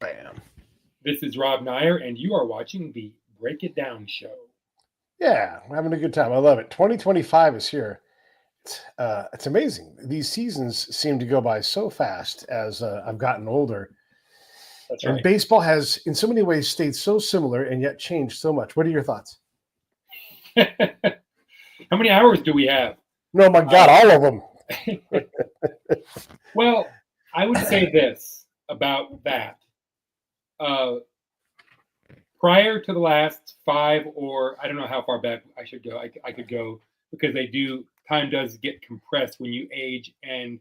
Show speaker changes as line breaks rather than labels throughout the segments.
Bam.
This is Rob Neyer, and you are watching the Break It Down Show.
Yeah, I'm having a good time. I love it. 2025 is here. It's amazing. These seasons seem to go by so fast as I've gotten older.
That's
and
right.
baseball has, in so many ways, stayed so similar and yet changed so much. What are your thoughts?
How many hours do we have?
No, my God, all of them.
Well, I would say this about that. Prior to the last 5, or I don't know how far back I should go. I could go because time does get compressed when you age, and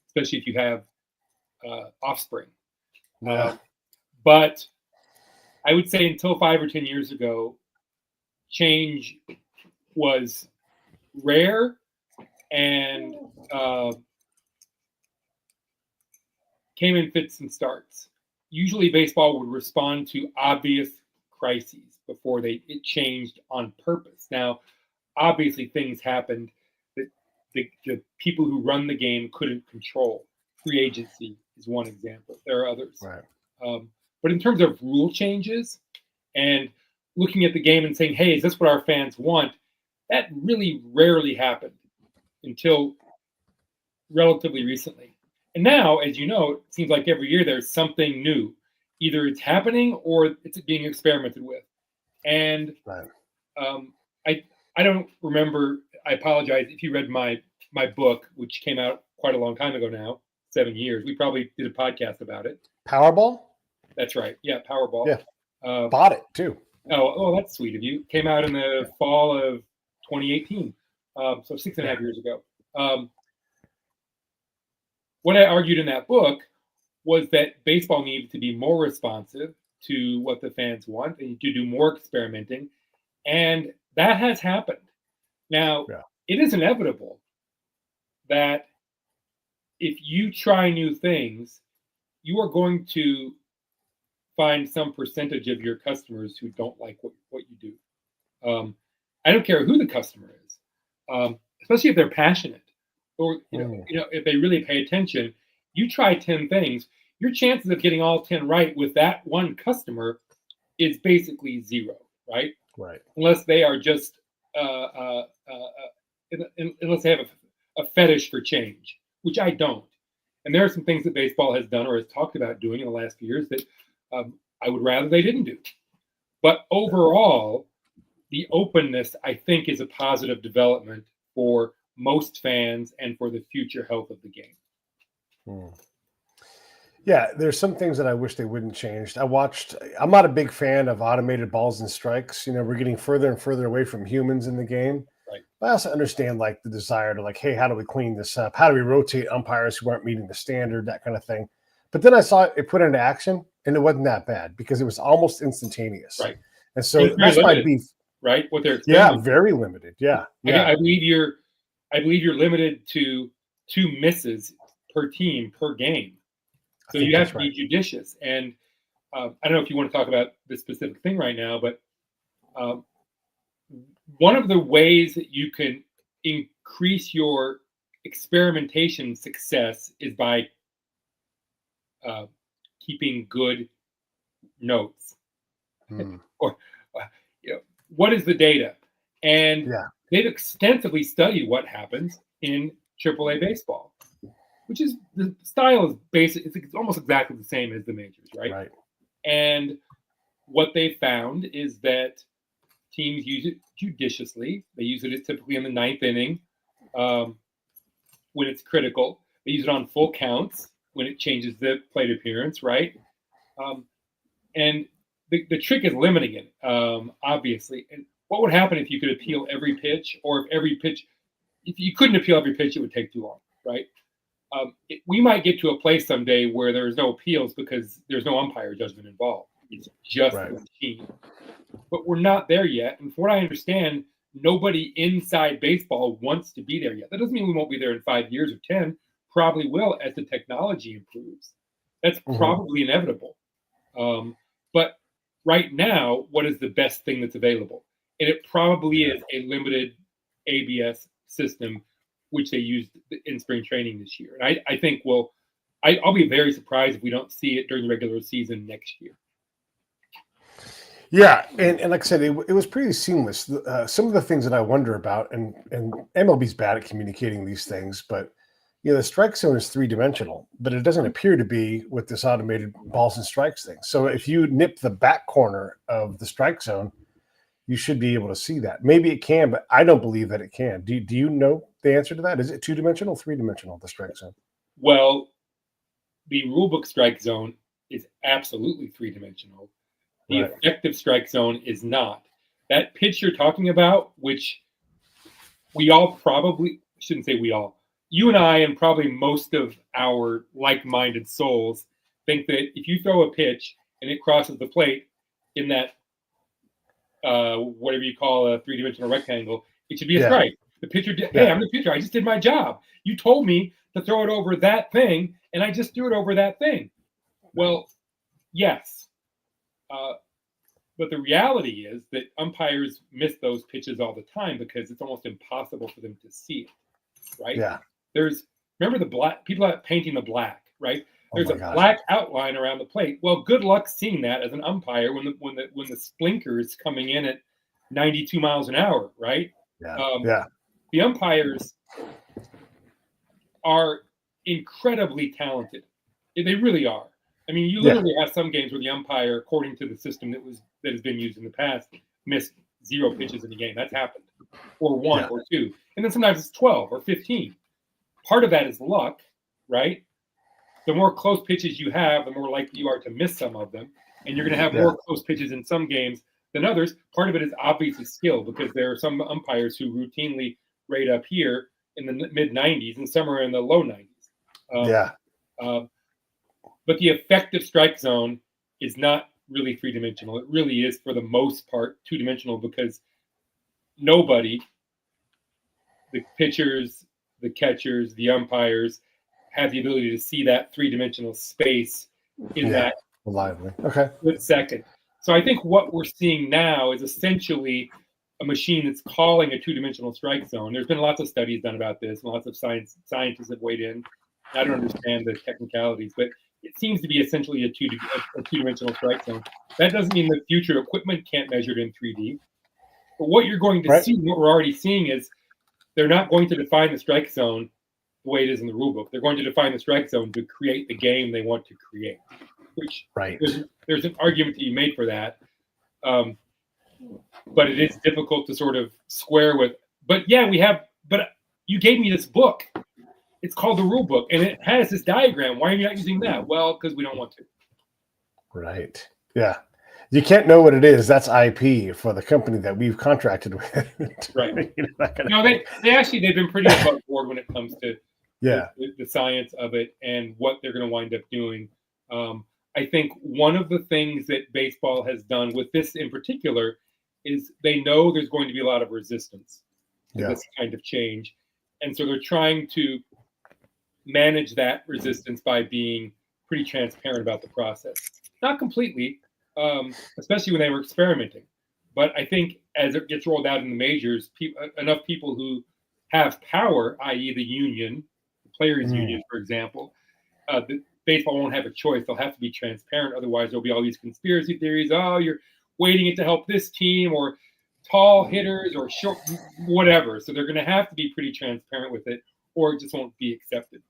especially if you have offspring.
Yeah.
But I would say until 5 or 10 years ago, change was rare and came in fits and starts. Usually baseball would respond to obvious crises before it changed on purpose. Now, obviously things happened that the people who run the game couldn't control. Free agency is one example. There are others.
Right.
But in terms of rule changes and looking at the game and saying, hey, is this what our fans want? That really rarely happened until relatively recently. And now, as you know, it seems like every year there's something new. Either it's happening or it's being experimented with. And
Right.
I don't remember. I apologize if you read my book, which came out quite a long time ago now, 7 years. We probably did a podcast about it.
Powerball?
That's right. Yeah, Powerball.
Yeah. Bought it too.
Oh, that's sweet of you. Came out in the fall of 2018, so 6.5 years ago. What I argued in that book was that baseball needed to be more responsive to what the fans want and to do more experimenting. And that has happened. Now, It is inevitable that if you try new things, you are going to find some percentage of your customers who don't like what you do. I don't care who the customer is, especially if they're passionate or you know if they really pay attention. You try 10 things, your chances of getting all 10 right with that one customer is basically zero, right?
Right.
Unless they are just unless they have a fetish for change, which I don't. And there are some things that baseball has done or has talked about doing in the last few years that I would rather they didn't do. But overall, the openness, I think, is a positive development for most fans and for the future health of the game.
Yeah, there's some things that I wish they wouldn't change. I'm not a big fan of automated balls and strikes. You know, we're getting further and further away from humans in the game.
Right.
But I also understand like the desire to hey, how do we clean this up? How do we rotate umpires who aren't meeting the standard, that kind of thing. But then I saw it put into action and it wasn't that bad because it was almost instantaneous.
Right.
And so that's my beef.
Right? What they're
very limited. Yeah.
I believe you're limited to 2 misses per team per game. So you have to be judicious. And I don't know if you want to talk about this specific thing right now, but one of the ways that you can increase your experimentation success is by keeping good notes. Or what is the data? And they've extensively studied what happens in AAA baseball, which is the style is basic. It's almost exactly the same as the majors, right? And what they found is that teams use it judiciously. They use it typically in the 9th inning when it's critical. They use it on full counts when it changes the plate appearance, right? And the trick is limiting it, obviously. And what would happen if you could appeal every pitch, or if you couldn't appeal every pitch, it would take too long, right? We might get to a place someday where there's no appeals because there's no umpire judgment involved. It's just the machine. But we're not there yet. And from what I understand, nobody inside baseball wants to be there yet. That doesn't mean we won't be there in 5 years or 10. Probably will as the technology improves. That's probably inevitable. But right now, what is the best thing that's available? And it probably is a limited ABS system, which they used in spring training this year. And I think will I'll be very surprised if we don't see it during the regular season next year.
Yeah, and like I said, it was pretty seamless. Some of the things that I wonder about, and MLB's bad at communicating these things, but the strike zone is 3-dimensional, but it doesn't appear to be with this automated balls and strikes thing. So if you nip the back corner of the strike zone, you should be able to see that. Maybe it can, but I don't believe that it can. Do you know the answer to that? Is it 2-dimensional, 3-dimensional, the strike zone?
Well, the rulebook strike zone is absolutely 3-dimensional. The effective strike zone is not. That pitch you're talking about, which we all probably shouldn't say we all, you and I and probably most of our like-minded souls think that if you throw a pitch and it crosses the plate in that whatever you call a 3-dimensional rectangle, it should be a strike. The pitcher did, hey, I'm the pitcher. I just did my job. You told me to throw it over that thing, and I just threw it over that thing. Well, yes. But the reality is that umpires miss those pitches all the time because it's almost impossible for them to see it, right?
Yeah.
Remember the black, people are painting the black, right? There's a black outline around the plate. Well, good luck seeing that as an umpire when the splinker is coming in at 92 miles an hour, right?
Yeah.
The umpires are incredibly talented. They really are. I mean, you literally have some games where the umpire, according to the system that has been used in the past, missed 0 pitches in a game. That's happened, or 1 or 2, and then sometimes it's 12 or 15. Part of that is luck, right? The more close pitches you have, the more likely you are to miss some of them, and you're going to have more close pitches in some games than others. Part of it is obviously skill because there are some umpires who routinely rate up here in the mid 90s and some are in the low 90s. But the effective strike zone is not really 3-dimensional. It really is, for the most part, 2-dimensional because nobody, the pitchers, the catchers, the umpires, have the ability to see that 3-dimensional space in that
lively
split second. So I think what we're seeing now is essentially a machine that's calling a 2-dimensional strike zone. There's been lots of studies done about this, and lots of scientists have weighed in. I don't understand the technicalities, but it seems to be essentially a two-dimensional strike zone. That doesn't mean that future equipment can't measure it in 3D. But what you're going to see, what we're already seeing, is they're not going to define the strike zone the way it is in the rule book. They're going to define the strike zone to create the game they want to create. Which there's an argument to be made for that, but it is difficult to sort of square with. But But you gave me this book. It's called the rule book, and it has this diagram. Why are you not using that? Well, because we don't want to.
Right. Yeah. You can't know what it is. That's IP for the company that we've contracted with.
Right. They've been pretty above board when it comes to the science of it and what they're going to wind up doing. I think one of the things that baseball has done with this in particular is they know there's going to be a lot of resistance to this kind of change. And so they're trying to manage that resistance by being pretty transparent about the process. Not completely, especially when they were experimenting. But I think as it gets rolled out in the majors, enough people who have power, i.e. the union, the players' union, for example, the baseball won't have a choice. They'll have to be transparent. Otherwise, there'll be all these conspiracy theories. Oh, you're weighting it to help this team, or tall hitters, or short, whatever. So they're going to have to be pretty transparent with it, or it just won't be accepted.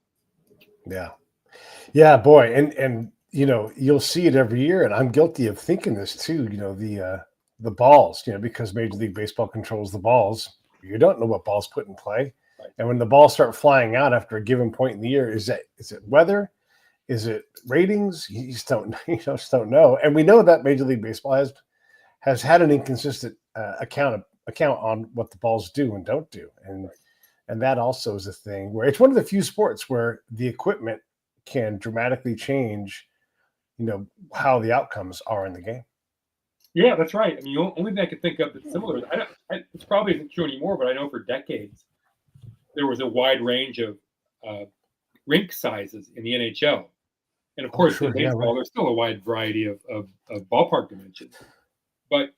Yeah, boy. And you'll see it every year, and I'm guilty of thinking this too. The balls, because Major League Baseball controls the balls. You don't know what balls put in play. Right. And when the balls start flying out after a given point in the year, is it weather? Is it ratings? You just don't know. And we know that Major League Baseball has had an inconsistent account on what the balls do and don't do. And that also is a thing where it's one of the few sports where the equipment can dramatically change, how the outcomes are in the game.
Yeah, that's right. I mean, the only thing I could think of that's similar, it's probably isn't true anymore, but I know for decades there was a wide range of rink sizes in the NHL. And of course, in baseball, there's still a wide variety of ballpark dimensions. But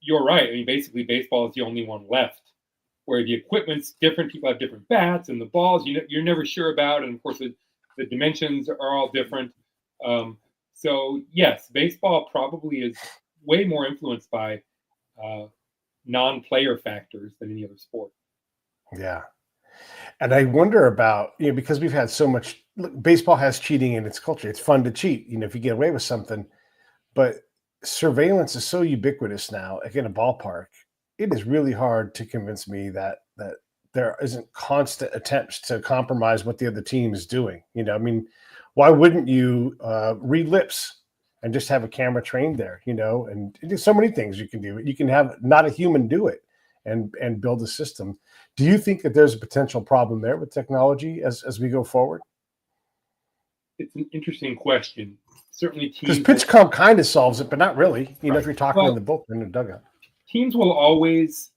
you're right. I mean, basically, baseball is the only one left where the equipment's different. People have different bats, and the balls you're never sure about. And of course, The dimensions are all different. So yes, baseball probably is way more influenced by non-player factors than any other sport.
Yeah. And I wonder about, because we've had so much, look, baseball has cheating in its culture. It's fun to cheat, if you get away with something, but surveillance is so ubiquitous now, like in a ballpark. It is really hard to convince me that there isn't constant attempts to compromise what the other team is doing. I mean, why wouldn't you read lips and just have a camera trained there, and there's so many things you can do. You can have not a human do it and build a system. Do you think that there's a potential problem there with technology as we go forward?
It's an interesting question. Certainly
Because
teams
PitchCom kind of solves it, but not really. If you're talking in the book in the dugout.
Teams will always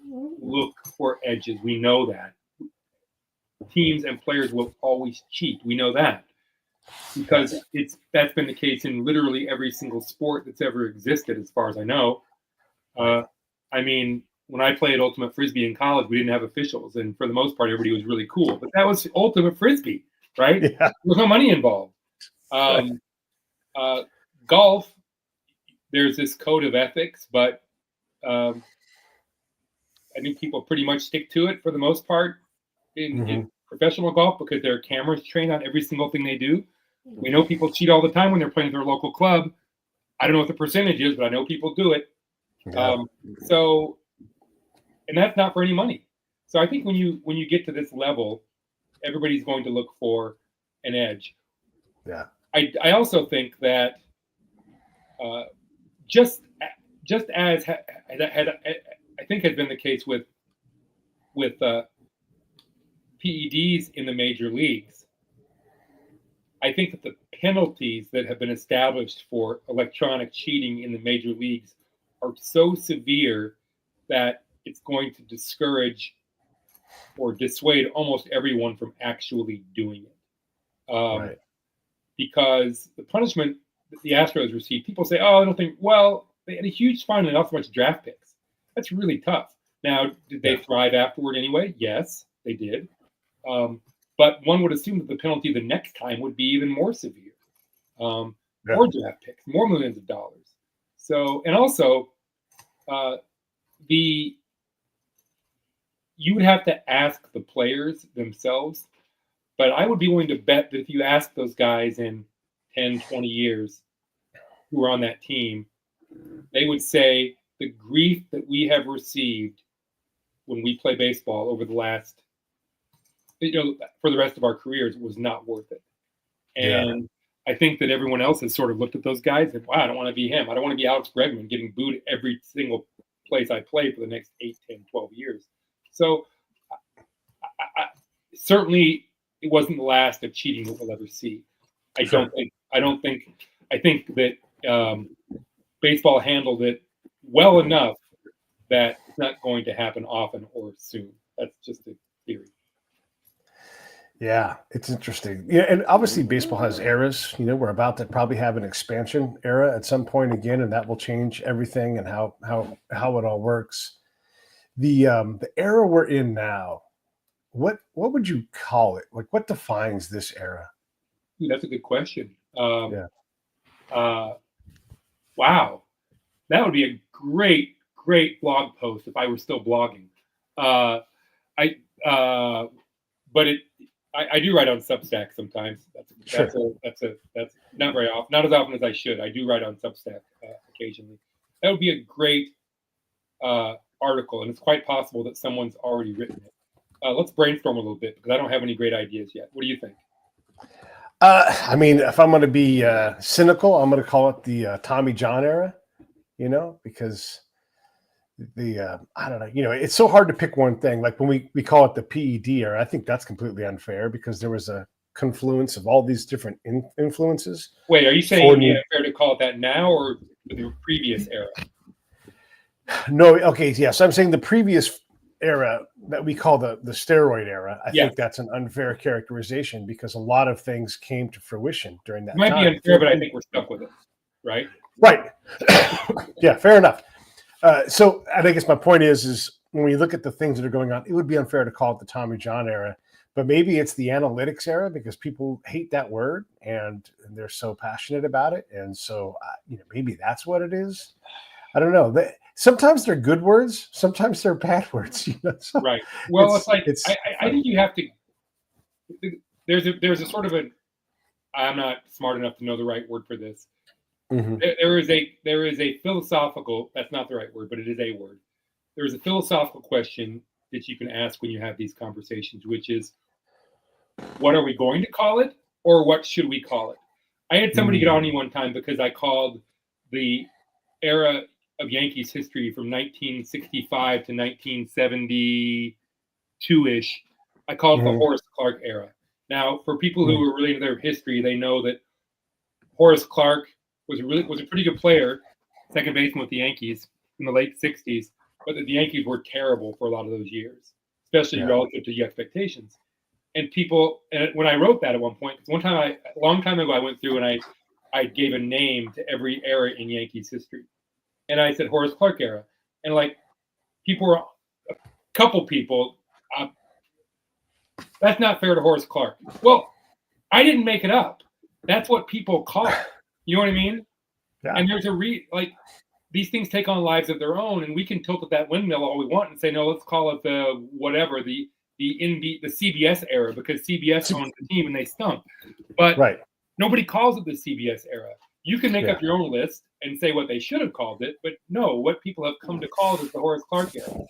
look for edges. We know that. Teams and players will always cheat. We know that. Because that's been the case in literally every single sport that's ever existed, as far as I know. I mean, when I played Ultimate Frisbee in college, we didn't have officials. And for the most part, everybody was really cool. But that was Ultimate Frisbee, right?
Yeah.
There was no money involved. Golf, there's this code of ethics, but I think people pretty much stick to it for the most part in professional golf because there are cameras trained on every single thing they do. We know people cheat all the time when they're playing their local club. I don't know what the percentage is, but I know people do it.
Yeah.
And that's not for any money. So I think when you get to this level, everybody's going to look for an edge.
Yeah.
I also think that just as I think has been the case with PEDs in the major leagues, I think that the penalties that have been established for electronic cheating in the major leagues are so severe that it's going to discourage or dissuade almost everyone from actually doing it.
Right.
Because the punishment that the Astros received, people say, oh, I don't think, well, they had a huge fine and not so much draft picks. That's really tough. Now, did they thrive afterward anyway? Yes, they did. But one would assume that the penalty the next time would be even more severe. More draft picks, more millions of dollars. So, and also, you would have to ask the players themselves, but I would be willing to bet that if you ask those guys in 10, 20 years who are on that team, they would say the grief that we have received when we play baseball over the last, for the rest of our careers was not worth it. And I think that everyone else has sort of looked at those guys and, wow, I don't want to be him. I don't want to be Alex Bregman getting booed every single place I play for the next 8, 10, 12 years. So certainly it wasn't the last of cheating that we'll ever see. I think that baseball handled it well enough that it's not going to happen often or soon. That's just a theory.
Yeah, it's interesting. Yeah, and obviously baseball has eras. We're about to probably have an expansion era at some point again, and that will change everything and how it all works. The era we're in now, what would you call it? Like, what defines this era?
Ooh, that's a good question. Wow, that would be a great blog post if I were still blogging. But I do write on Substack sometimes. That's not very often, not as often as I should. I do write on Substack occasionally. That would be a great article, and it's quite possible that someone's already written it. Let's brainstorm a little bit because I don't have any great ideas yet. What do you think?
I mean, if I'm going to be cynical, I'm going to call it the Tommy John era, because I don't know, it's so hard to pick one thing. Like when we call it the PED era, I think that's completely unfair because there was a confluence of all these different influences.
Wait, are you saying it's fair to call it that now or the previous era?
No, okay, yeah. So I'm saying the previous era that we call the steroid era. I think that's an unfair characterization because a lot of things came to fruition during that time.
It might be unfair, but I think we're stuck with it, right?
Right. Yeah, fair enough. So I guess my point is when we look at the things that are going on, it would be unfair to call it the Tommy John era But maybe it's the analytics era because people hate that word and they're so passionate about it. And so, maybe that's what it is. I don't know. Sometimes they're good words. Sometimes they're bad words. So
right. Well, it's like I think you have to. There's a sort of I'm not smart enough to know the right word for this.
Mm-hmm.
There is a philosophical. That's not the right word, but it is a word. There is a philosophical question that you can ask when you have these conversations, which is, what are we going to call it, or what should we call it? I had somebody get on me one time because I called the era of Yankees history from 1965 to 1972-ish. I called it the Horace Clarke era. Now, for people who are really into their history, they know that Horace Clarke was a pretty good player, second baseman with the Yankees in the late 60s, but the Yankees were terrible for a lot of those years, especially relative to the expectations. And when I wrote that at one point, because a long time ago, I went through and I gave a name to every era in Yankees history. And I said Horace Clarke era. And a couple people, that's not fair to Horace Clarke. Well, I didn't make it up. That's what people call it. You know what I mean? Yeah. And there's these things take on lives of their own, and we can tilt at that windmill all we want and say, no, let's call it the CBS era, because CBS owned the team and they stunk. But nobody calls it the CBS era. You can make up your own list and say what they should have called it, but no, what people have come to call it is the Horace Clarke era.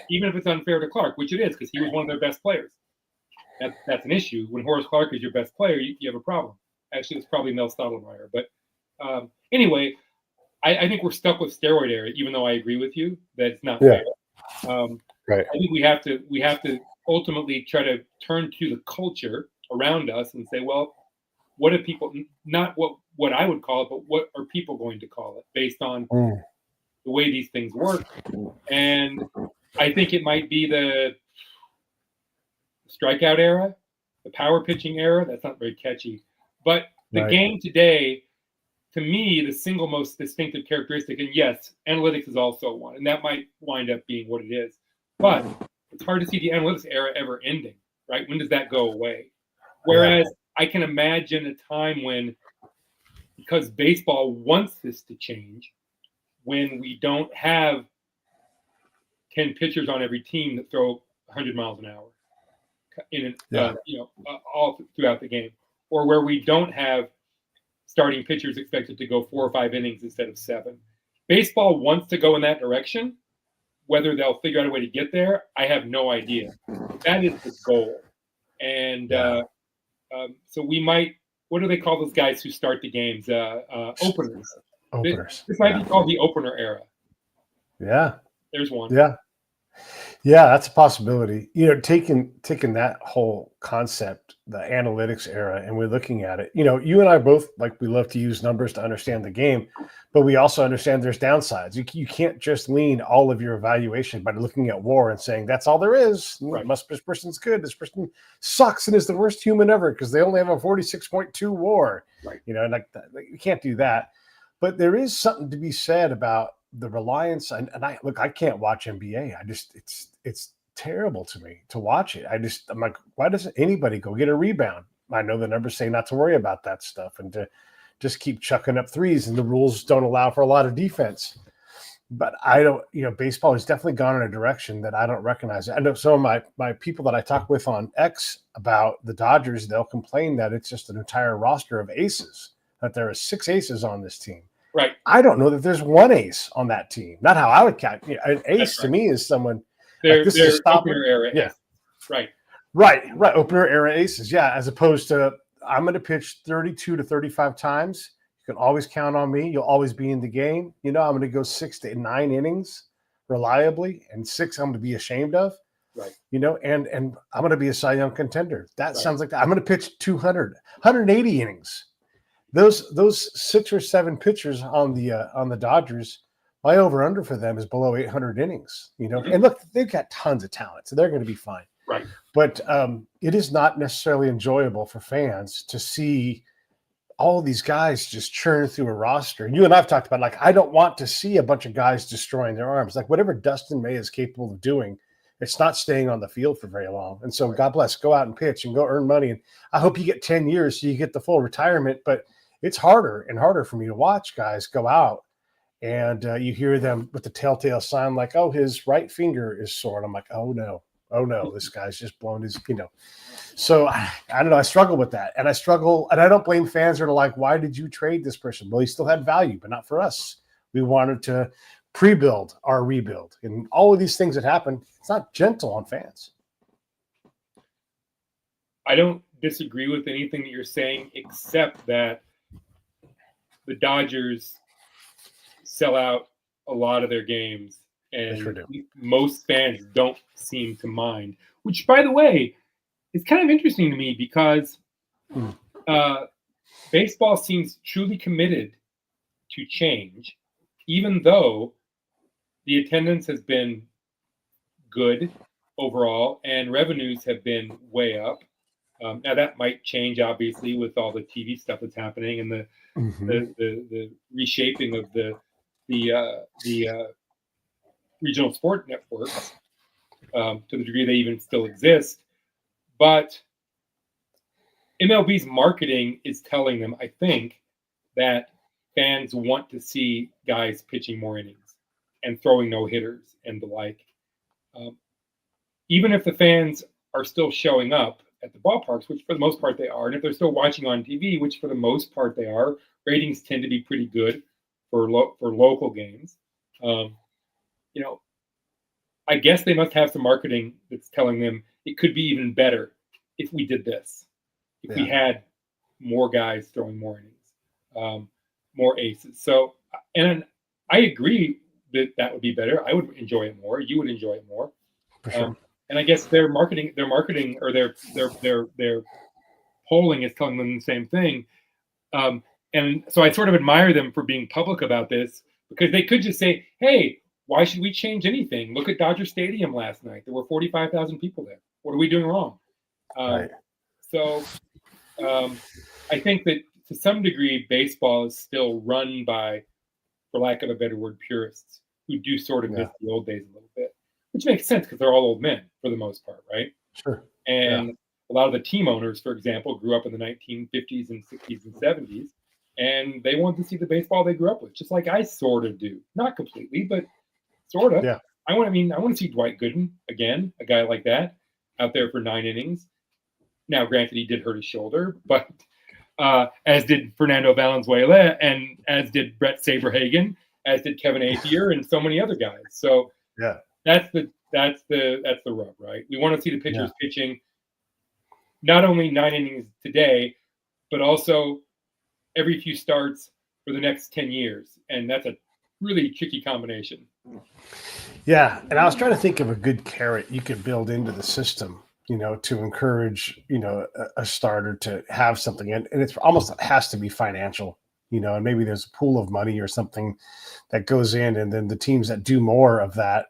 Even if it's unfair to Clarke, which it is, because he was one of their best players. That's an issue. When Horace Clarke is your best player, you have a problem. Actually, it's probably Mel Stottlemyre. But anyway, I think we're stuck with steroid era, even though I agree with you that it's not fair. I think we have to ultimately try to turn to the culture around us and say, well, what do people, not what I would call it, but what are people going to call it based on the way these things work? And I think it might be the strikeout era, the power pitching era. That's not very catchy. But the game today, to me, the single most distinctive characteristic, and yes, analytics is also one, and that might wind up being what it is. But it's hard to see the analytics era ever ending, right? When does that go away? Whereas I can imagine a time when, because baseball wants this to change, when we don't have 10 pitchers on every team that throw 100 miles an hour all throughout the game, or where we don't have starting pitchers expected to go 4 or 5 innings instead of 7. Baseball wants to go in that direction. Whether they'll figure out a way to get there, I have no idea. That is the goal. And so we might, what do they call those guys who start the games? Openers. This might be called the opener era.
Yeah.
There's one.
Yeah, that's a possibility. Taking that whole concept, the analytics era, and we're looking at it. You and I both, we love to use numbers to understand the game, but we also understand there's downsides. You can't just lean all of your evaluation by looking at WAR and saying that's all there is. This person's good. This person sucks and is the worst human ever because they only have a 46.2 WAR. You can't do that. But there is something to be said about the reliance, and I can't watch NBA. It's terrible to me to watch it. I'm like, why doesn't anybody go get a rebound? I know the numbers say not to worry about that stuff and to just keep chucking up threes, and the rules don't allow for a lot of defense. But I don't, baseball has definitely gone in a direction that I don't recognize. I know some of my people that I talk with on X about the Dodgers, they'll complain that it's just an entire roster of aces, that there are 6 aces on this team.
Right.
I don't know that there's one ace on that team. Not how I would count. An ace to me is someone.
They're opener era.
Yeah.
Right.
Opener era aces. Yeah. As opposed to, I'm going to pitch 32 to 35 times. You can always count on me. You'll always be in the game. I'm going to go 6 to 9 innings reliably, and 6 I'm going to be ashamed of.
Right.
And I'm going to be a Cy Young contender. That sounds like that. I'm going to pitch 200, 180 innings. Those 6 or 7 pitchers on the Dodgers, my over-under for them is below 800 innings. And look, they've got tons of talent, so they're going to be fine.
Right.
But it is not necessarily enjoyable for fans to see all of these guys just churn through a roster. And you and I've talked about, I don't want to see a bunch of guys destroying their arms. Whatever Dustin May is capable of doing, It's not staying on the field for very long. And so God bless, go out and pitch and go earn money. And I hope you get 10 years so you get the full retirement, but it's harder and harder for me to watch guys go out and you hear them with the telltale sign like, oh, his right finger is sore. And I'm like, oh no, this guy's just blown his, So I don't know. I struggle with that. And I don't blame fans that are like, why did you trade this person? Well, he still had value, but not for us. We wanted to pre-build our rebuild. And all of these things that happen, it's not gentle on fans.
I don't disagree with anything that you're saying, except that the Dodgers sell out a lot of their games. And
sure do.
Most fans don't seem to mind, which, by the way, is kind of interesting to me because baseball seems truly committed to change, even though the attendance has been good overall and revenues have been way up. Now that might change, obviously, with all the TV stuff that's happening and the reshaping of the regional sport networks to the degree they even still exist. But MLB's marketing is telling them, I think, that fans want to see guys pitching more innings and throwing no-hitters and the like. Even if the fans are still showing up at the ballparks, which for the most part they are, and if they're still watching on TV, which for the most part they are, ratings tend to be pretty good for local games. I guess they must have some marketing that's telling them it could be even better if we did this, if we had more guys throwing more innings, more aces. So, and I agree that would be better. I would enjoy it more. You would enjoy it more.
For sure.
And I guess their marketing or their polling is telling them the same thing. And so I sort of admire them for being public about this, because they could just say, hey, why should we change anything? Look at Dodger Stadium last night. There were 45,000 people there. What are we doing wrong?
Right.
So I think that to some degree, baseball is still run by, for lack of a better word, purists who do sort of miss the old days a little bit, which makes sense because they're all old men for the most part, right?
Sure.
And a lot of the team owners, for example, grew up in the 1950s and 60s and 70s, and they want to see the baseball they grew up with, just like I sort of do. Not completely, but sort of.
Yeah.
I want to see Dwight Gooden again, a guy like that, out there for 9 innings. Now, granted, he did hurt his shoulder, but as did Fernando Valenzuela, and as did Brett Saberhagen, as did Kevin Apier, and so many other guys. So that's the rub, right? We want to see the pitchers pitching not only 9 innings today, but also every few starts for the next 10 years, and that's a really tricky combination.
Yeah, and I was trying to think of a good carrot you could build into the system, to encourage, a starter to have something. And it's almost has to be financial, and maybe there's a pool of money or something that goes in, and then the teams that do more of that,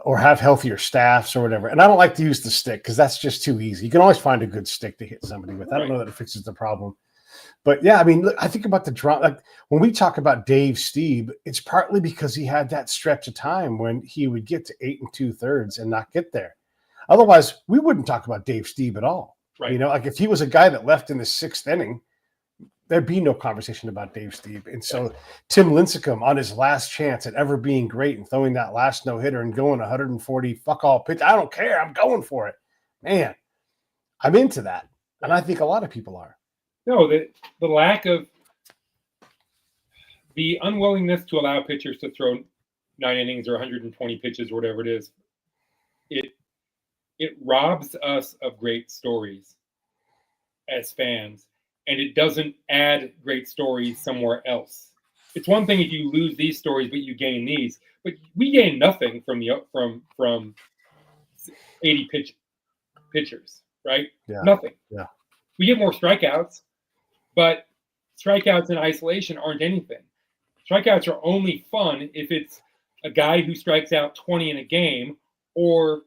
or have healthier staffs or whatever. And I don't like to use the stick because that's just too easy. You can always find a good stick to hit somebody with. I don't know that it fixes the problem. But yeah, I mean, look, I think about the drama. Like when we talk about Dave Stieb, it's partly because he had that stretch of time when he would get to 8 2/3 and not get there. Otherwise, we wouldn't talk about Dave Stieb at all.
Right.
Like if he was a guy that left in the 6th inning, there'd be no conversation about Dave Stieb. And so Tim Lincecum on his last chance at ever being great and throwing that last no-hitter and going 140 fuck all pitch. I don't care. I'm going for it. Man, I'm into that. And I think a lot of people are.
No, the lack of the unwillingness to allow pitchers to throw 9 innings or 120 pitches or whatever it is, it robs us of great stories as fans, and it doesn't add great stories somewhere else. It's one thing if you lose these stories, but you gain these. But we gain nothing from 80 pitchers, right?
Yeah.
Nothing.
Yeah.
We get more strikeouts, but strikeouts in isolation aren't anything. Strikeouts are only fun if it's a guy who strikes out 20 in a game, or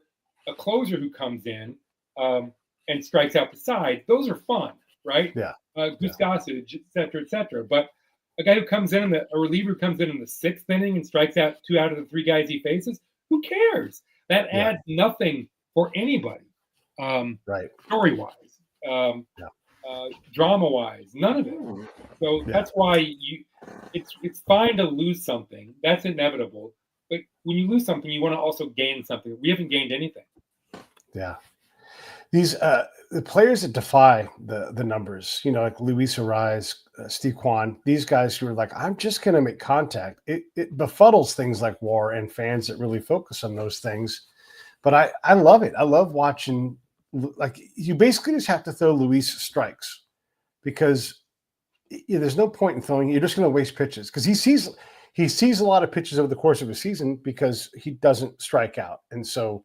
a closer who comes in and strikes out the side. Those are fun, right?
Yeah.
Goose Gossage, et cetera. But a guy who comes in, a reliever who comes in the 6th inning and strikes out 2 out of the 3 guys he faces, who cares? that adds nothing for anybody.
Right.
Story-wise, drama-wise, none of it. So that's why it's fine to lose something. That's inevitable. But when you lose something, you want to also gain something. We haven't gained anything.
Yeah. These the players that defy the numbers, like Luis Ariz, Steve Kwan, these guys who are like, I'm just going to make contact. It befuddles things like WAR and fans that really focus on those things. But I love it. I love watching. Like, you basically just have to throw Luis strikes because there's no point in throwing. You're just going to waste pitches because he sees a lot of pitches over the course of a season because he doesn't strike out, and so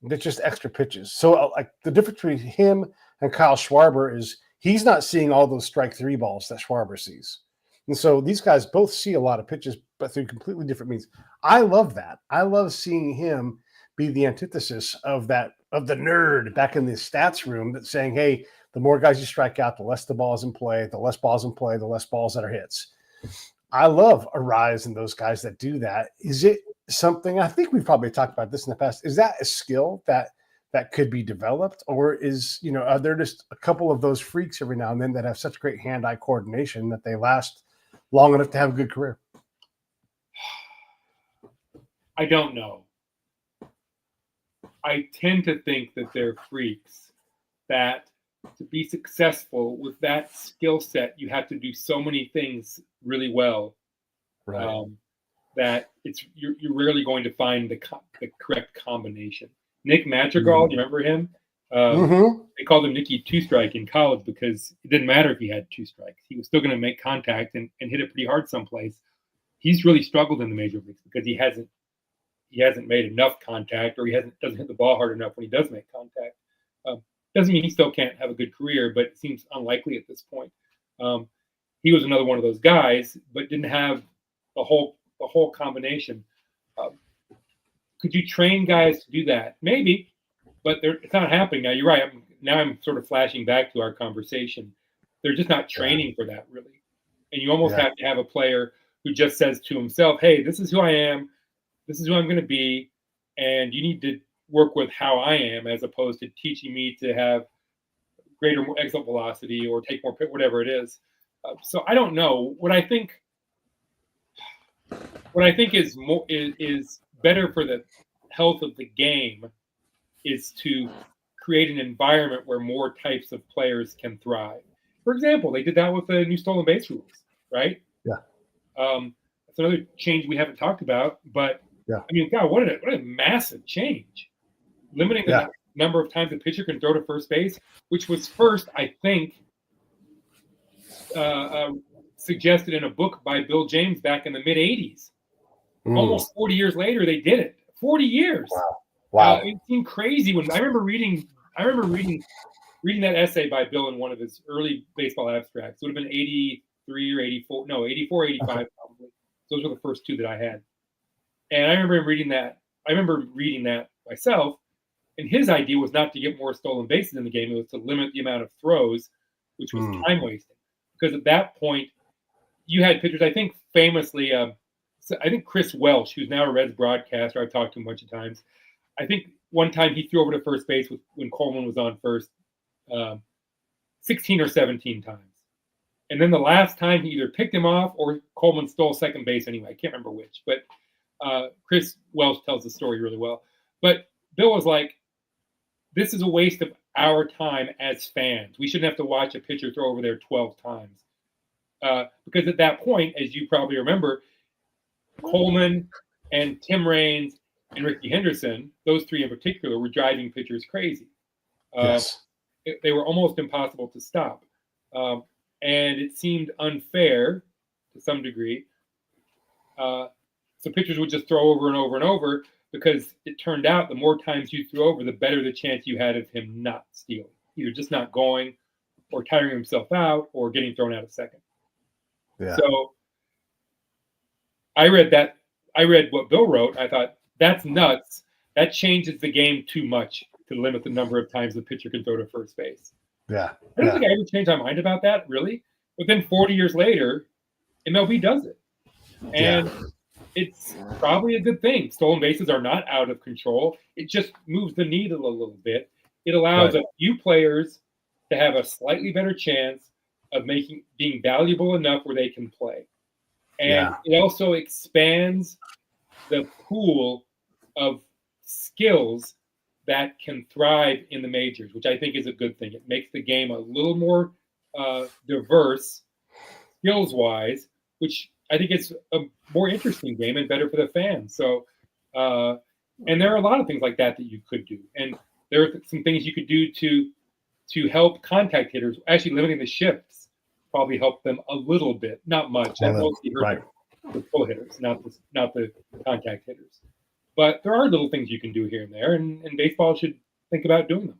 it's just extra pitches. So like the difference between him and Kyle Schwarber is he's not seeing all those strike three balls that Schwarber sees, and so these guys both see a lot of pitches, but through completely different means. I love that. I love seeing him be the antithesis of the nerd back in the stats room that's saying, hey, the more guys you strike out, the less the balls in play, the less balls in play, the less balls that are hits. I love Ariz and those guys that do that. Is it something, I think we've probably talked about this in the past, is that a skill that could be developed, or are there just a couple of those freaks every now and then that have such great hand-eye coordination that they last long enough to have a good career?
I don't know. I tend to think that they're freaks, that to be successful with that skill set, you have to do so many things really well,
right?
That you're rarely going to find the correct combination. Nick Madrigal, you remember him? They called him Nicky Two Strike in college because it didn't matter if he had two strikes. He was still going to make contact and hit it pretty hard someplace. He's really struggled in the major leagues because he hasn't made enough contact, or doesn't hit the ball hard enough when he does make contact. Doesn't mean he still can't have a good career, but it seems unlikely at this point. He was another one of those guys, but didn't have the whole combination. Could you train guys to do that? Maybe, but it's not happening now. You're right. I'm sort of flashing back to our conversation. They're just not training for that, really. And you almost have to have a player who just says to himself, hey, this is who I am. This is who I'm going to be, and you need to work with how I am as opposed to teaching me to have greater exit velocity or take more, whatever it is. So I don't know. What I think is more is better for the health of the game is to create an environment where more types of players can thrive. For example, they did that with the new stolen base rules, right?
Yeah.
That's another change we haven't talked about, but
yeah.
I mean, God, what a massive change. Limiting the number of times a pitcher can throw to first base, which was first, I think, suggested in a book by Bill James back in the mid-'80s. Almost 40 years later, they did it. 40 years.
Wow.
It seemed crazy when I remember reading that essay by Bill in one of his early baseball abstracts. It would have been 83 or 84. No, 84, 85 probably. Those were the first two that I had. And I remember reading that myself. And his idea was not to get more stolen bases in the game. It was to limit the amount of throws, which was time wasting. Because at that point, you had pitchers, I think famously, I think Chris Welch, who's now a Reds broadcaster, I've talked to him a bunch of times. I think one time he threw over to first base when Coleman was on first 16 or 17 times. And then the last time he either picked him off or Coleman stole second base anyway. I can't remember which. But Chris Welch tells the story really well. But Bill was like, this is a waste of our time as fans. We shouldn't have to watch a pitcher throw over there 12 times. Because at that point, as you probably remember, Coleman and Tim Raines and Ricky Henderson, those three in particular, were driving pitchers crazy. They were almost impossible to stop. And it seemed unfair to some degree. So pitchers would just throw over and over and over, because it turned out the more times you threw over, the better the chance you had of him not stealing, either just not going or tiring himself out or getting thrown out at second.
Yeah.
So I read what Bill wrote. I thought, that's nuts. That changes the game too much to limit the number of times the pitcher can throw to first base.
Yeah.
I don't think I ever changed my mind about that, really. But then 40 years later, MLB does it. And it's probably a good thing. Stolen bases are not out of control. It just moves the needle a little bit. It allows a few players to have a slightly better chance of being valuable enough where they can play. And it also expands the pool of skills that can thrive in the majors, which I think is a good thing. It makes the game a little more diverse skills-wise, which I think it's a more interesting game and better for the fans. So, and there are a lot of things like that you could do. And there are some things you could do to help contact hitters. Actually, limiting the shifts probably help them a little bit, not much. That mostly hurt the pull hitters, not the contact hitters. But there are little things you can do here and there, and baseball should think about doing them.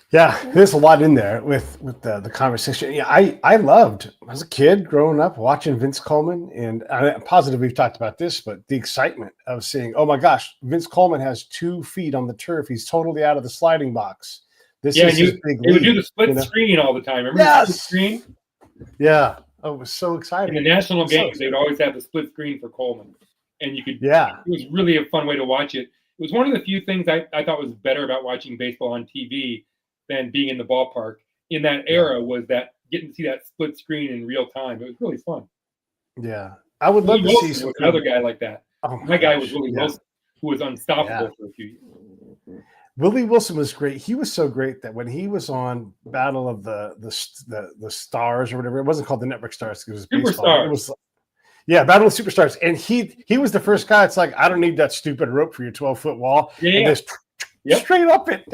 Yeah, there's a lot in there with the conversation. Yeah, I loved, as a kid growing up, watching Vince Coleman, and I'm positive we've talked about this, but the excitement of seeing, oh my gosh, Vince Coleman has 2 feet on the turf. He's totally out of the sliding box. This is his big league.
They would do the split screen all the time. Remember the split screen?
Yeah. Oh, it was so exciting.
In the national games, they would always have the split screen for Coleman. And you could, it was really a fun way to watch it. It was one of the few things I thought was better about watching baseball on TV than being in the ballpark in that era, was that getting to see that split screen in real time. It was really fun.
Yeah. I would love to see some
another guy like that.
Oh
my guy was Willie Wilson, who was unstoppable for a few years.
Willie Wilson was great. He was so great that when he was on Battle of the Stars or whatever, it wasn't called the Network Stars because it was baseball. It was Battle of Superstars. And he was the first guy. It's like, I don't need that stupid rope for your 12-foot wall. Straight up it.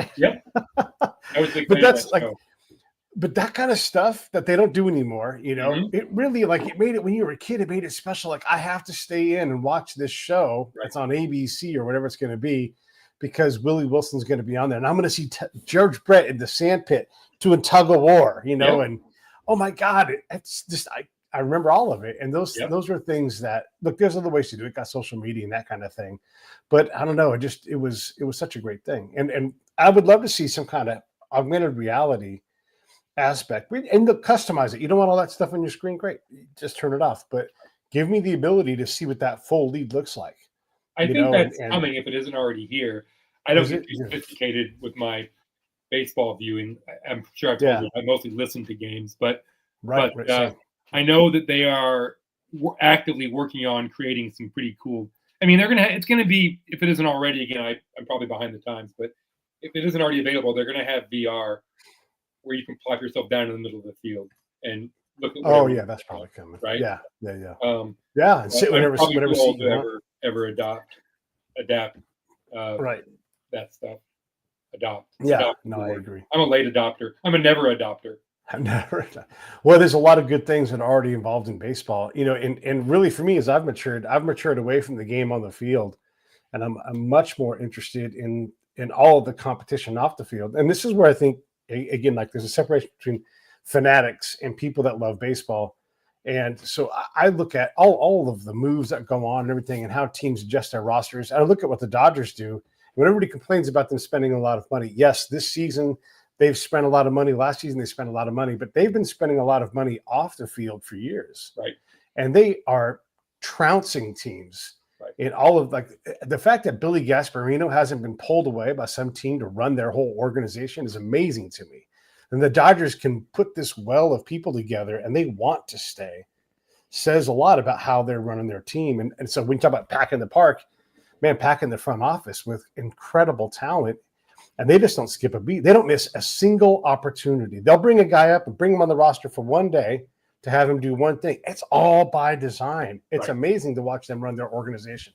But that kind of stuff that they don't do anymore, it really, it made it, when you were a kid, it made it special. Like, I have to stay in and watch this show. It's on ABC or whatever it's going to be, because Willie Wilson's going to be on there. And I'm going to see George Brett in the sand pit doing tug of war, and oh my God, it's just, I remember all of it. And those are things that, look, there's other ways to do it. Got social media and that kind of thing. But I don't know. It was such a great thing. And I would love to see some kind of augmented reality aspect. And customize it. You don't want all that stuff on your screen? Great. Just turn it off. But give me the ability to see what that full lead looks like.
I think that's coming if it isn't already here. I don't get too sophisticated with my baseball viewing. I'm sure I've told you, I mostly listen to games, but I know that they are actively working on creating some pretty cool. I mean, it's going to be, if it isn't already, again, I'm probably behind the times, but if it isn't already available, they're going to have VR where you can plop yourself down in the middle of the field and look at
that's probably coming.
Right?
Yeah.
And
sit whenever seat
you ever adapt that stuff.
I agree.
I'm a late adopter. I'm a never adopter.
Well, there's a lot of good things that are already involved in baseball, and really for me, as I've matured away from the game on the field, and I'm much more interested in all of the competition off the field. And this is where I think, again, there's a separation between fanatics and people that love baseball. And so I look at all of the moves that go on and everything, and how teams adjust their rosters. I look at what the Dodgers do. When everybody complains about them spending a lot of money, yes, this season they've spent a lot of money. Last season they spent a lot of money, but they've been spending a lot of money off the field for years.
Right.
And they are trouncing teams. Right. In all of the fact that Billy Gasparino hasn't been pulled away by some team to run their whole organization is amazing to me. And the Dodgers can put this well of people together and they want to stay. Says a lot about how they're running their team. And so when you talk about packing the park, packing the front office with incredible talent, and they just don't skip a beat. They don't miss a single opportunity. They'll bring a guy up and bring him on the roster for one day to have him do one thing. It's all by design. It's amazing to watch them run their organization.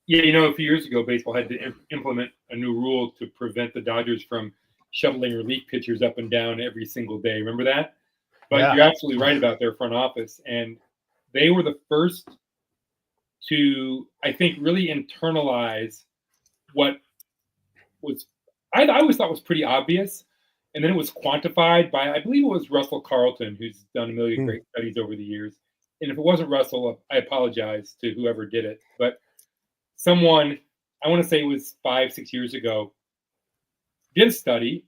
Yeah, a few years ago, baseball had to implement a new rule to prevent the Dodgers from shuttling relief pitchers up and down every single day. Remember that? But you're absolutely right about their front office. And they were the first to, I think, really internalize what was I always thought was pretty obvious, and then it was quantified by, I believe it was Russell Carlton, who's done a million great studies over the years. And if it wasn't Russell, I apologize to whoever did it. But someone, I want to say it was 5-6 years ago, did a study,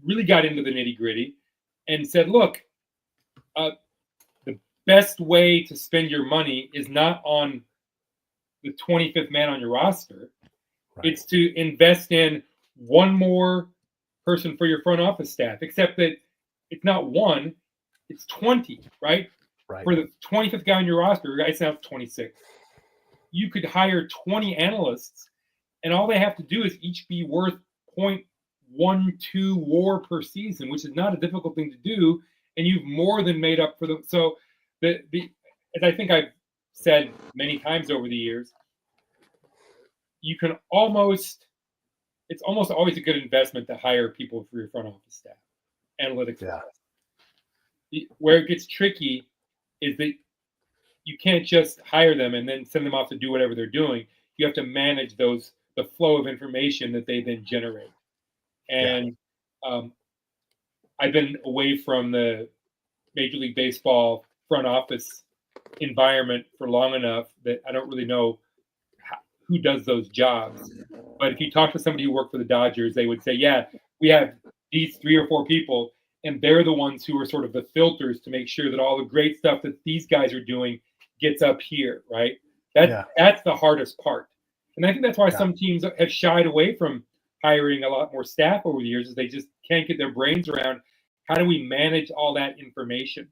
really got into the nitty gritty, and said, look, the best way to spend your money is not on the 25th man on your roster. Right. It's to invest in one more person for your front office staff, except that it's not one, it's 20, right?
Right.
For the 25th guy on your roster, right now it's 26. You could hire 20 analysts, and all they have to do is each be worth 0.12 WAR per season, which is not a difficult thing to do, and you've more than made up for them. So, as I think I've said many times over the years, you can it's almost always a good investment to hire people for your front office staff, analytics. Yeah. Where it gets tricky is that you can't just hire them and then send them off to do whatever they're doing. You have to manage the flow of information that they then generate. And I've been away from the Major League Baseball front office environment for long enough that I don't really know who does those jobs. But if you talk to somebody who worked for the Dodgers, they would say, yeah, we have these 3 or 4 people, and they're the ones who are sort of the filters to make sure that all the great stuff that these guys are doing gets up here, right? That's the hardest part. And I think that's why some teams have shied away from hiring a lot more staff over the years, is they just can't get their brains around how do we manage all that information?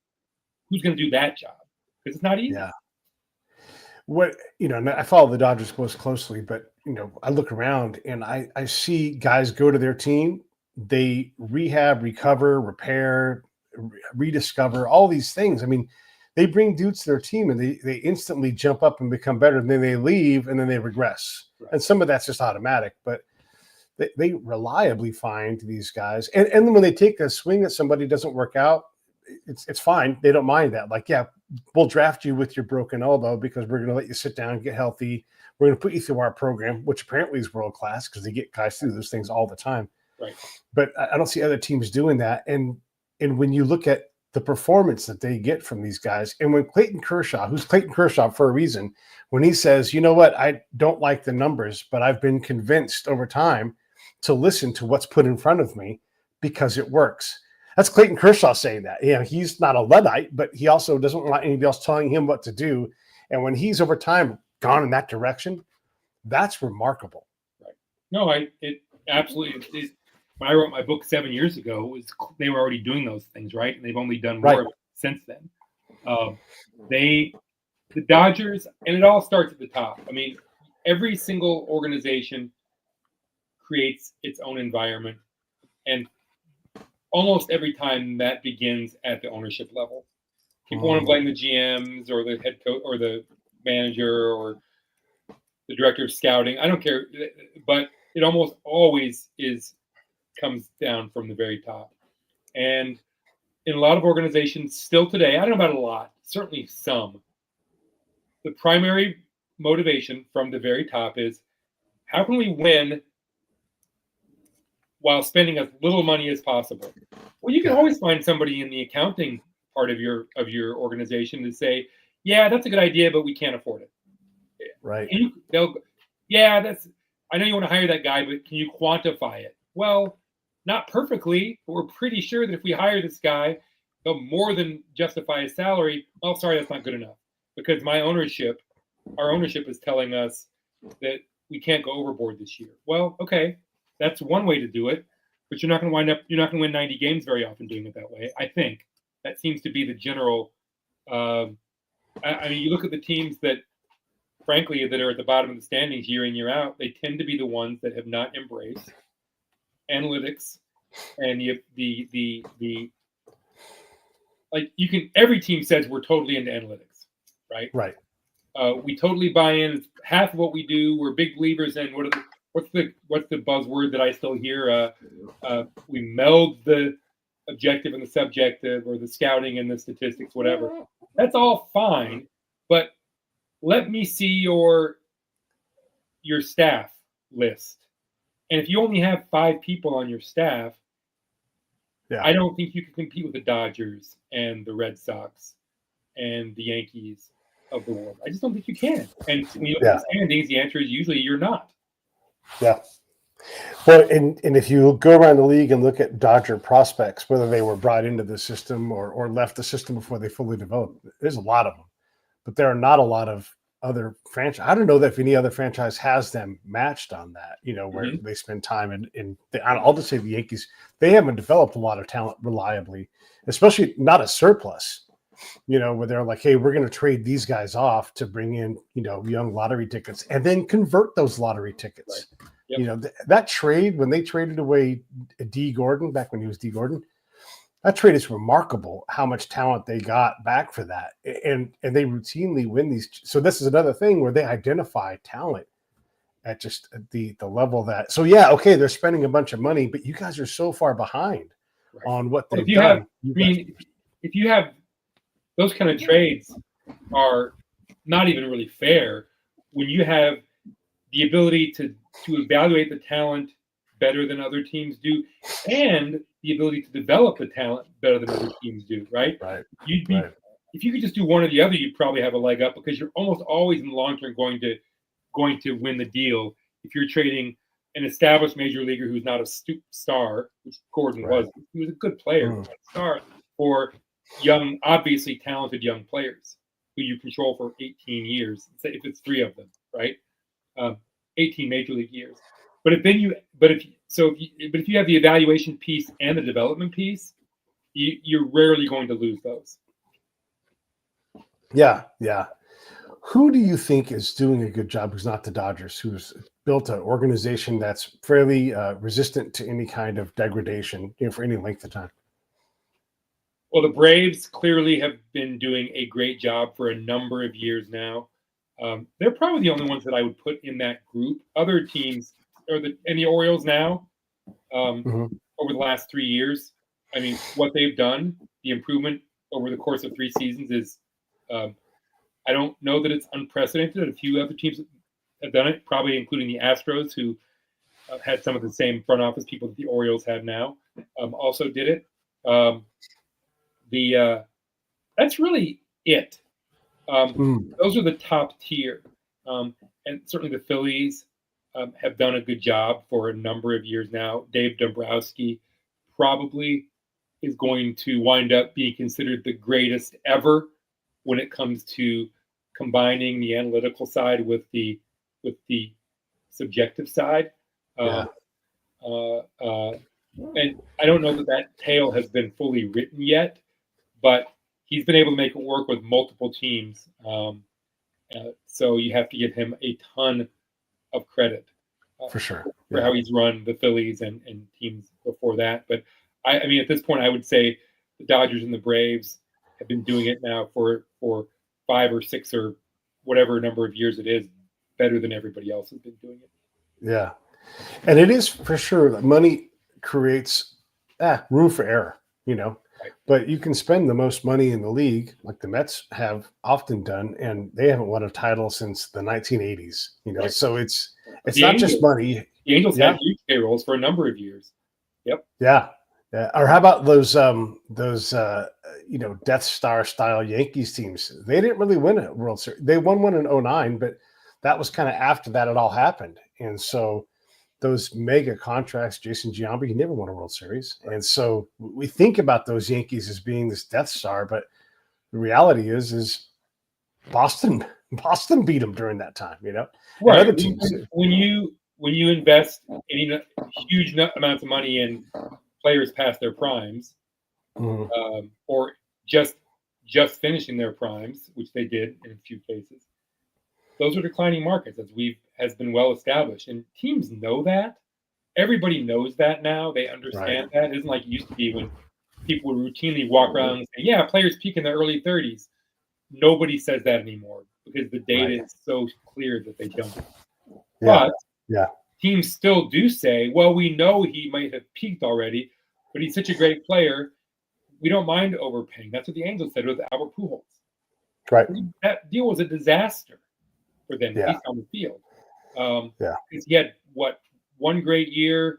Who's going to do that job? Because it's not easy.
Yeah. I follow the Dodgers most closely, but I look around and I see guys go to their team, they rehab, recover, repair, rediscover all these things. I mean, they bring dudes to their team and they instantly jump up and become better, and then they leave and then they regress. Right. And some of that's just automatic, but they reliably find these guys. And then when they take a swing at somebody doesn't work out, it's fine. They don't mind that. Like, yeah, we'll draft you with your broken elbow because we're going to let you sit down and get healthy. We're going to put you through our program, which apparently is world-class because they get guys through those things all the time.
Right.
But I don't see other teams doing that. And when you look at the performance that they get from these guys, and when Clayton Kershaw, who's Clayton Kershaw for a reason, when he says, you know what, I don't like the numbers, but I've been convinced over time to listen to what's put in front of me because it works. That's Clayton Kershaw saying that. He's not a Luddite, but he also doesn't want anybody else telling him what to do. And when he's over time gone in that direction, that's remarkable.
Right. No, it absolutely is. When I wrote my book 7 years ago, they were already doing those things, right? And they've only done more of it since then. The Dodgers, and it all starts at the top. I mean, every single organization creates its own environment, and almost every time that begins at the ownership level. People want to blame the GMs or the head coach or the manager or the director of scouting. I don't care, but it almost always comes down from the very top. And in a lot of organizations still today, I don't know about a lot, certainly some, the primary motivation from the very top is how can we win while spending as little money as possible? Well, you can always find somebody in the accounting part of your organization to say, yeah, that's a good idea, but we can't afford it.
Right.
I know you want to hire that guy, but can you quantify it? Well, not perfectly, but we're pretty sure that if we hire this guy, they'll more than justify his salary. Oh, sorry, that's not good enough because our ownership is telling us that we can't go overboard this year. Well, okay, that's one way to do it, but you're not going to win 90 games very often doing it that way. I think that seems to be the general. I mean, you look at the teams that, frankly, that are at the bottom of the standings year in, year out, they tend to be the ones that have not embraced analytics and every team says we're totally into analytics, right?
Right.
We totally buy in. It's half of what we do. We're big believers in what's the buzzword that I still hear? We meld the objective and the subjective, or the scouting and the statistics, whatever. That's all fine, but let me see your staff list. And if you only have 5 people on your staff, I don't think you can compete with the Dodgers and the Red Sox and the Yankees of the world. I just don't think you can. And when you look at the standings, the answer is usually you're not.
Yeah. Well, and if you go around the league and look at Dodger prospects, whether they were brought into the system or left the system before they fully developed, there's a lot of them. But there are not a lot of other franchise. I don't know that if any other franchise has them matched on that, where they spend time I'll just say the Yankees, they haven't developed a lot of talent reliably, especially not a surplus, where they're like, hey, we're going to trade these guys off to bring in, young lottery tickets and then convert those lottery tickets. Right. Yep. That trade, when they traded away D. Gordon, back when he was D. Gordon, that trade is remarkable how much talent they got back for that. And they routinely win these. So this is another thing where they identify talent at just the level that. So, yeah, okay, they're spending a bunch of money, but you guys are so far behind on what they've done.
If you have those kind of trades are not even really fair when you have the ability to evaluate the talent better than other teams do and the ability to develop the talent better than other teams do, right? If you could just do one or the other, you'd probably have a leg up because you're almost always in the long term going to win the deal if you're trading an established major leaguer who's not a star, which Gordon was. He was a good player, not a star, or young, obviously talented young players who you control for 18 years, if it's 3 of them, right? 18 major league years. But if you have the evaluation piece and the development piece, you're rarely going to lose those.
Yeah. Who do you think is doing a good job who's not the Dodgers, who's built an organization that's fairly resistant to any kind of degradation for any length of time?
Well, the Braves clearly have been doing a great job for a number of years now. They're probably the only ones that I would put in that group. Other teams, and the Orioles now, over the last 3 years, I mean, what they've done, the improvement over the course of 3 seasons is, I don't know that it's unprecedented. A few other teams have done it, probably including the Astros, who had some of the same front office people that the Orioles have now, also did it. That's really it. Those are the top tier, and certainly the Phillies have done a good job for a number of years now. Dave Dombrowski probably is going to wind up being considered the greatest ever when it comes to combining the analytical side with the subjective side. And I don't know that tale has been fully written yet, but he's been able to make it work with multiple teams. So you have to give him a ton of credit
for sure
for how he's run the Phillies and teams before that. But I mean, at this point, I would say the Dodgers and the Braves have been doing it now for 5 or 6 or whatever number of years it is, better than everybody else has been doing it.
Yeah. And it is for sure that money creates room for error, but you can spend the most money in the league, like the Mets have often done, and they haven't won a title since the 1980s, so it's not just money.
The Angels had huge payrolls for a number of years. Yep.
Yeah. Or how about those Death Star style Yankees teams? They didn't really win a World Series. They won one in 2009, but that was kind of after that it all happened. And so those mega contracts, Jason Giambi, he never won a World Series. And so we think about those Yankees as being this Death Star, but the reality is Boston beat them during that time,
Right. Other teams. When you invest in huge amounts of money in players past their primes, or just finishing their primes, which they did in a few cases, those are declining markets, has been well established, and teams know that. Everybody knows that now. They understand that. It isn't like it used to be when people would routinely walk around and say, "Yeah, players peak in their early 30s." Nobody says that anymore because the data is so clear that they don't. But teams still do say, "Well, we know he might have peaked already, but he's such a great player. We don't mind overpaying." That's what the Angels said with Albert Pujols.
Right.
That deal was a disaster for them, at least on the field. Because he had one great year,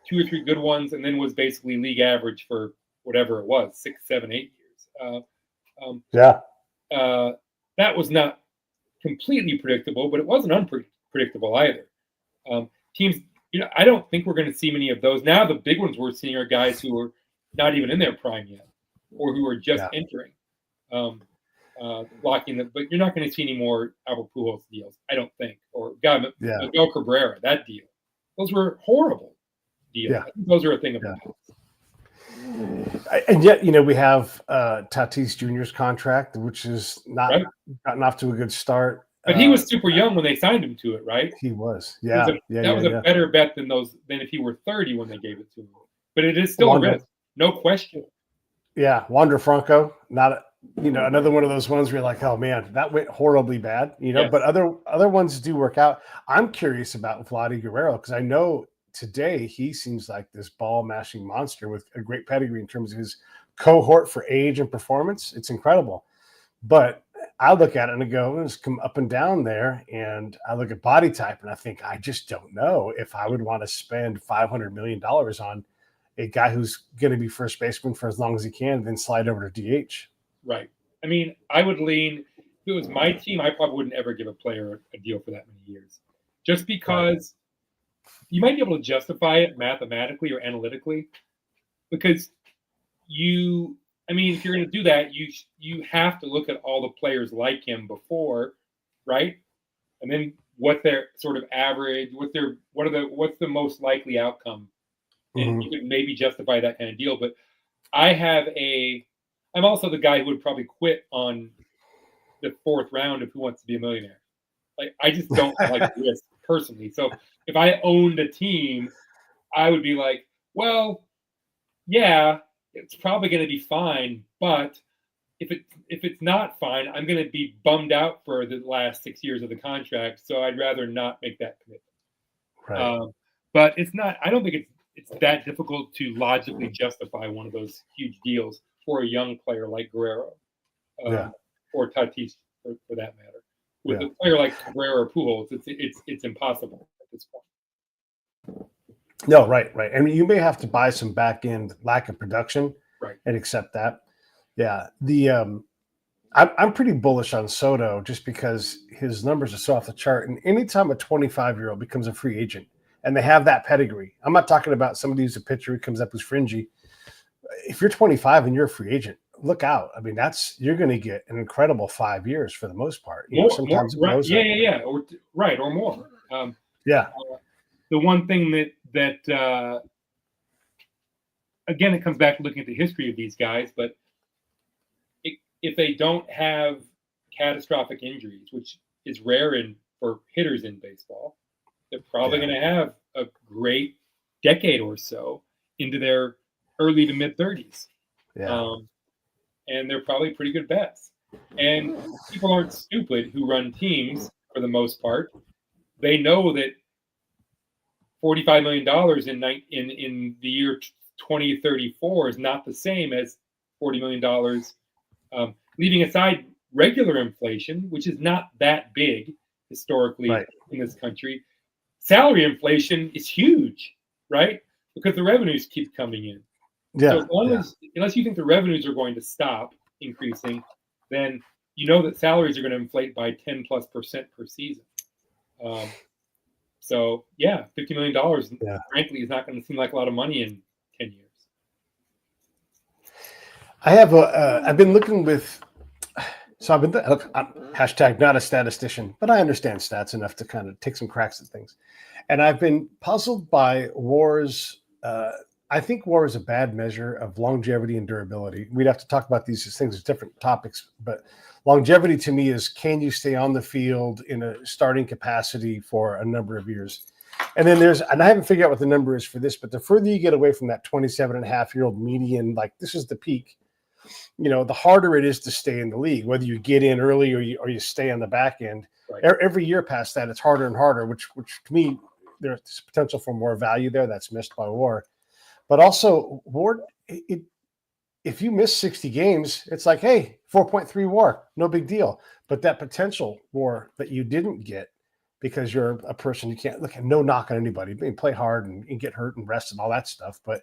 2 or 3 good ones, and then was basically league average for whatever it was, 6, 7, 8 years. That was not completely predictable, but it wasn't unpredictable either. Teams I don't think we're going to see many of those. Now the big ones we're seeing are guys who are not even in their prime yet, or who are just entering, locking them. But you're not going to see any more Albert Pujols deals, I don't think. Or Miguel Cabrera, that deal. Those were horrible deals. I think those are a thing of the past.
And yet, we have Tatis Jr.'s contract, which is not gotten off to a good start.
But he was super young when they signed him to it, right?
He was,
That was a better bet than if he were 30 when they gave it to him. But it is still a risk, no question.
Yeah, Wander Franco, not another one of those ones where you're like, oh man, that went horribly bad. But other ones do work out. I'm curious about Vladdy Guerrero because I know today he seems like this ball mashing monster with a great pedigree in terms of his cohort for age and performance. It's incredible. But I look at it and I go, it's come up and down there. And I look at body type and I think, I just don't know if I would want to spend $500 million on a guy who's going to be first baseman for as long as he can, and then slide over to DH.
Right. I mean, I would lean, if it was my team, I probably wouldn't ever give a player a deal for that many years. Just because you might be able to justify it mathematically or analytically. Because if you're going to do that, you have to look at all the players like him before, right? And then what their sort of average, what's the most likely outcome, and you could maybe justify that kind of deal. But I'm also the guy who would probably quit on the fourth round of Who Wants to Be a Millionaire. Like, I just don't like risk personally. So if I owned a team, I would be like, well, yeah, it's probably going to be fine, but if it's not fine, I'm going to be bummed out for the last 6 years of the contract. So I'd rather not make that commitment.
Right.
But it's not. I don't think it's that difficult to logically justify one of those huge deals for a young player like Guerrero, or Tatis for that matter. With a player like Cabrera or Pujols, it's impossible at this point.
No, right. I mean, you may have to buy some back end lack of production, and accept that. Yeah, I'm pretty bullish on Soto just because his numbers are so off the chart. And anytime a 25-year-old becomes a free agent and they have that pedigree, I'm not talking about somebody who's a pitcher who comes up who's fringy. If you're 25 and you're a free agent, look out. I mean, you're going to get an incredible 5 years for the most part. Sometimes it blows up.
Or more.
The
one thing that again, it comes back to looking at the history of these guys, but if they don't have catastrophic injuries, which is rare for hitters in baseball, they're probably going to have a great decade or so into their early to mid 30s. And they're probably pretty good bets. And people aren't stupid who run teams for the most part. They know that $45 million in the year 2034 is not the same as $40 million, leaving aside regular inflation, which is not that big historically in this country. Salary inflation is huge, right? Because the revenues keep coming in. So unless you think the revenues are going to stop increasing, then you know that salaries are going to inflate by 10+% per season. So $50 million, frankly, is not going to seem like a lot of money in 10 years.
I've been looking I'm hashtag not a statistician, but I understand stats enough to kind of take some cracks at things. And I've been puzzled by WAR's. I think WAR is a bad measure of longevity and durability. We'd have to talk about these things as different topics, but longevity to me is, can you stay on the field in a starting capacity for a number of years? And then and I haven't figured out what the number is for this, but the further you get away from that 27.5-year-old median, like this is the peak, the harder it is to stay in the league, whether you get in early or you stay on the back end. Every year past that, it's harder and harder, which to me, there's potential for more value there that's missed by WAR. But also, WAR, if you miss 60 games, it's like, hey, 4.3 WAR, no big deal. But that potential WAR that you didn't get because you're a person you can't look at, no knock on anybody. You play hard and get hurt and rest and all that stuff. But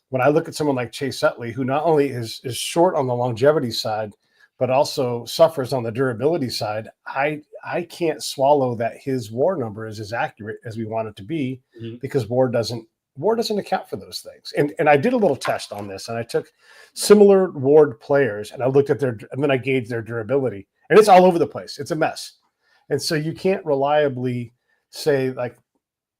when I look at someone like Chase Utley, who not only is short on the longevity side, but also suffers on the durability side, I I can't swallow that his WAR number is as accurate as we want it to be, because WAR doesn't account for those things. And I did a little test on this, and I took similar WAR players and I looked at and then I gauged their durability, and it's all over the place. It's a mess. And so you can't reliably say like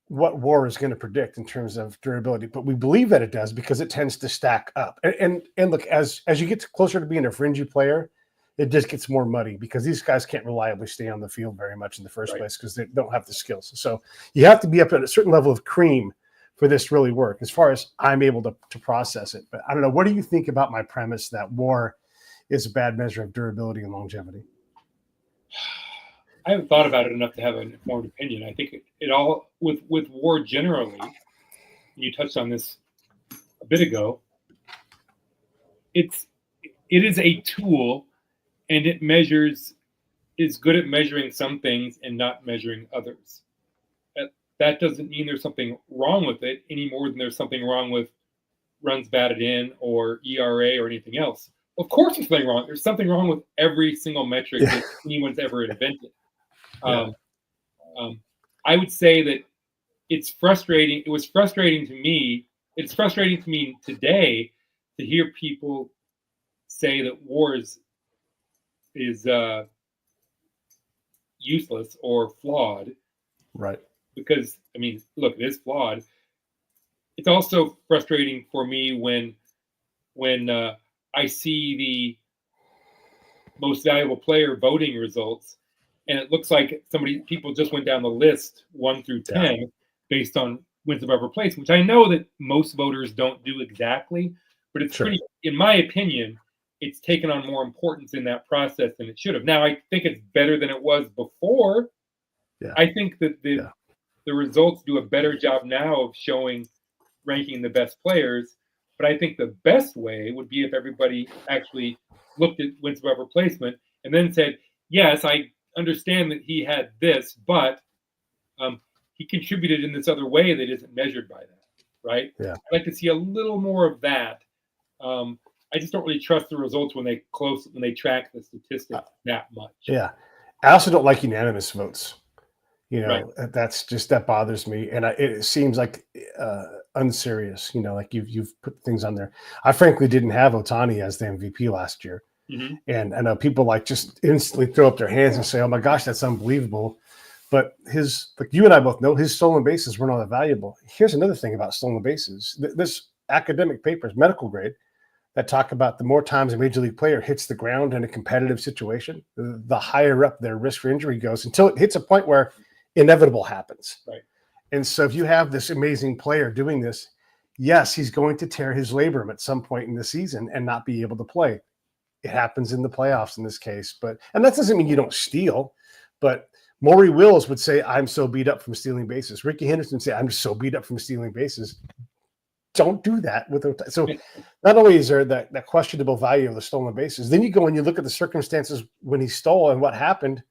what WAR is going to predict in terms of durability, but we believe that it does because it tends to stack up. And look, as you get closer to being a fringy player, it just gets more muddy because these guys can't reliably stay on the field very much in the first place because they don't have the skills. So you have to be up at a certain level of cream for this to really work, as far as I'm able to process it. But I don't know. What do you think about my premise that WAR is a bad measure of durability and longevity?
I haven't thought about it enough to have an informed opinion. I think it all with WAR generally. You touched on this a bit ago. It is a tool, and it is good at measuring some things and not measuring others. That doesn't mean there's something wrong with it any more than there's something wrong with runs batted in or ERA or anything else. Of course, there's something wrong. There's something wrong with every single metric that anyone's ever invented. I would say that it's frustrating. It was frustrating to me. It's frustrating to me today to hear people say that WAR is useless or flawed.
Right.
Because, I mean, look, it is flawed. It's also frustrating for me when I see the most valuable player voting results, and it looks like people just went down the list 1 through 10 based on wins above replacement, which I know that most voters don't do exactly, but it's pretty, in my opinion, it's taken on more importance in that process than it should have. Now, I think it's better than it was before. I think that the results do a better job now of ranking the best players, but I think the best way would be if everybody actually looked at wins above replacement and then said, yes, I understand that he had this, but he contributed in this other way that isn't measured by that, right?
Yeah.
I'd like to see a little more of that. I just don't really trust the results when they track the statistics that much.
Yeah. I also don't like unanimous votes. That bothers me. And it seems like unserious, like you've put things on there. I frankly didn't have Ohtani as the MVP last year. And I know people just instantly throw up their hands and say, oh my gosh, that's unbelievable. But like you and I both know, his stolen bases weren't all that valuable. Here's another thing about stolen bases. This academic papers, medical grade, that talk about the more times a major league player hits the ground in a competitive situation, the higher up their risk for injury goes until it hits a point where inevitable happens.
Right.
And so if you have this amazing player doing this, yes, he's going to tear his labrum at some point in the season and not be able to play. It happens in the playoffs in this case, and that doesn't mean you don't steal, but Maury Wills would say, I'm so beat up from stealing bases. Ricky Henderson would say, I'm so beat up from stealing bases. Don't do that so not only is there that questionable value of the stolen bases, then you go and you look at the circumstances when he stole and what happened,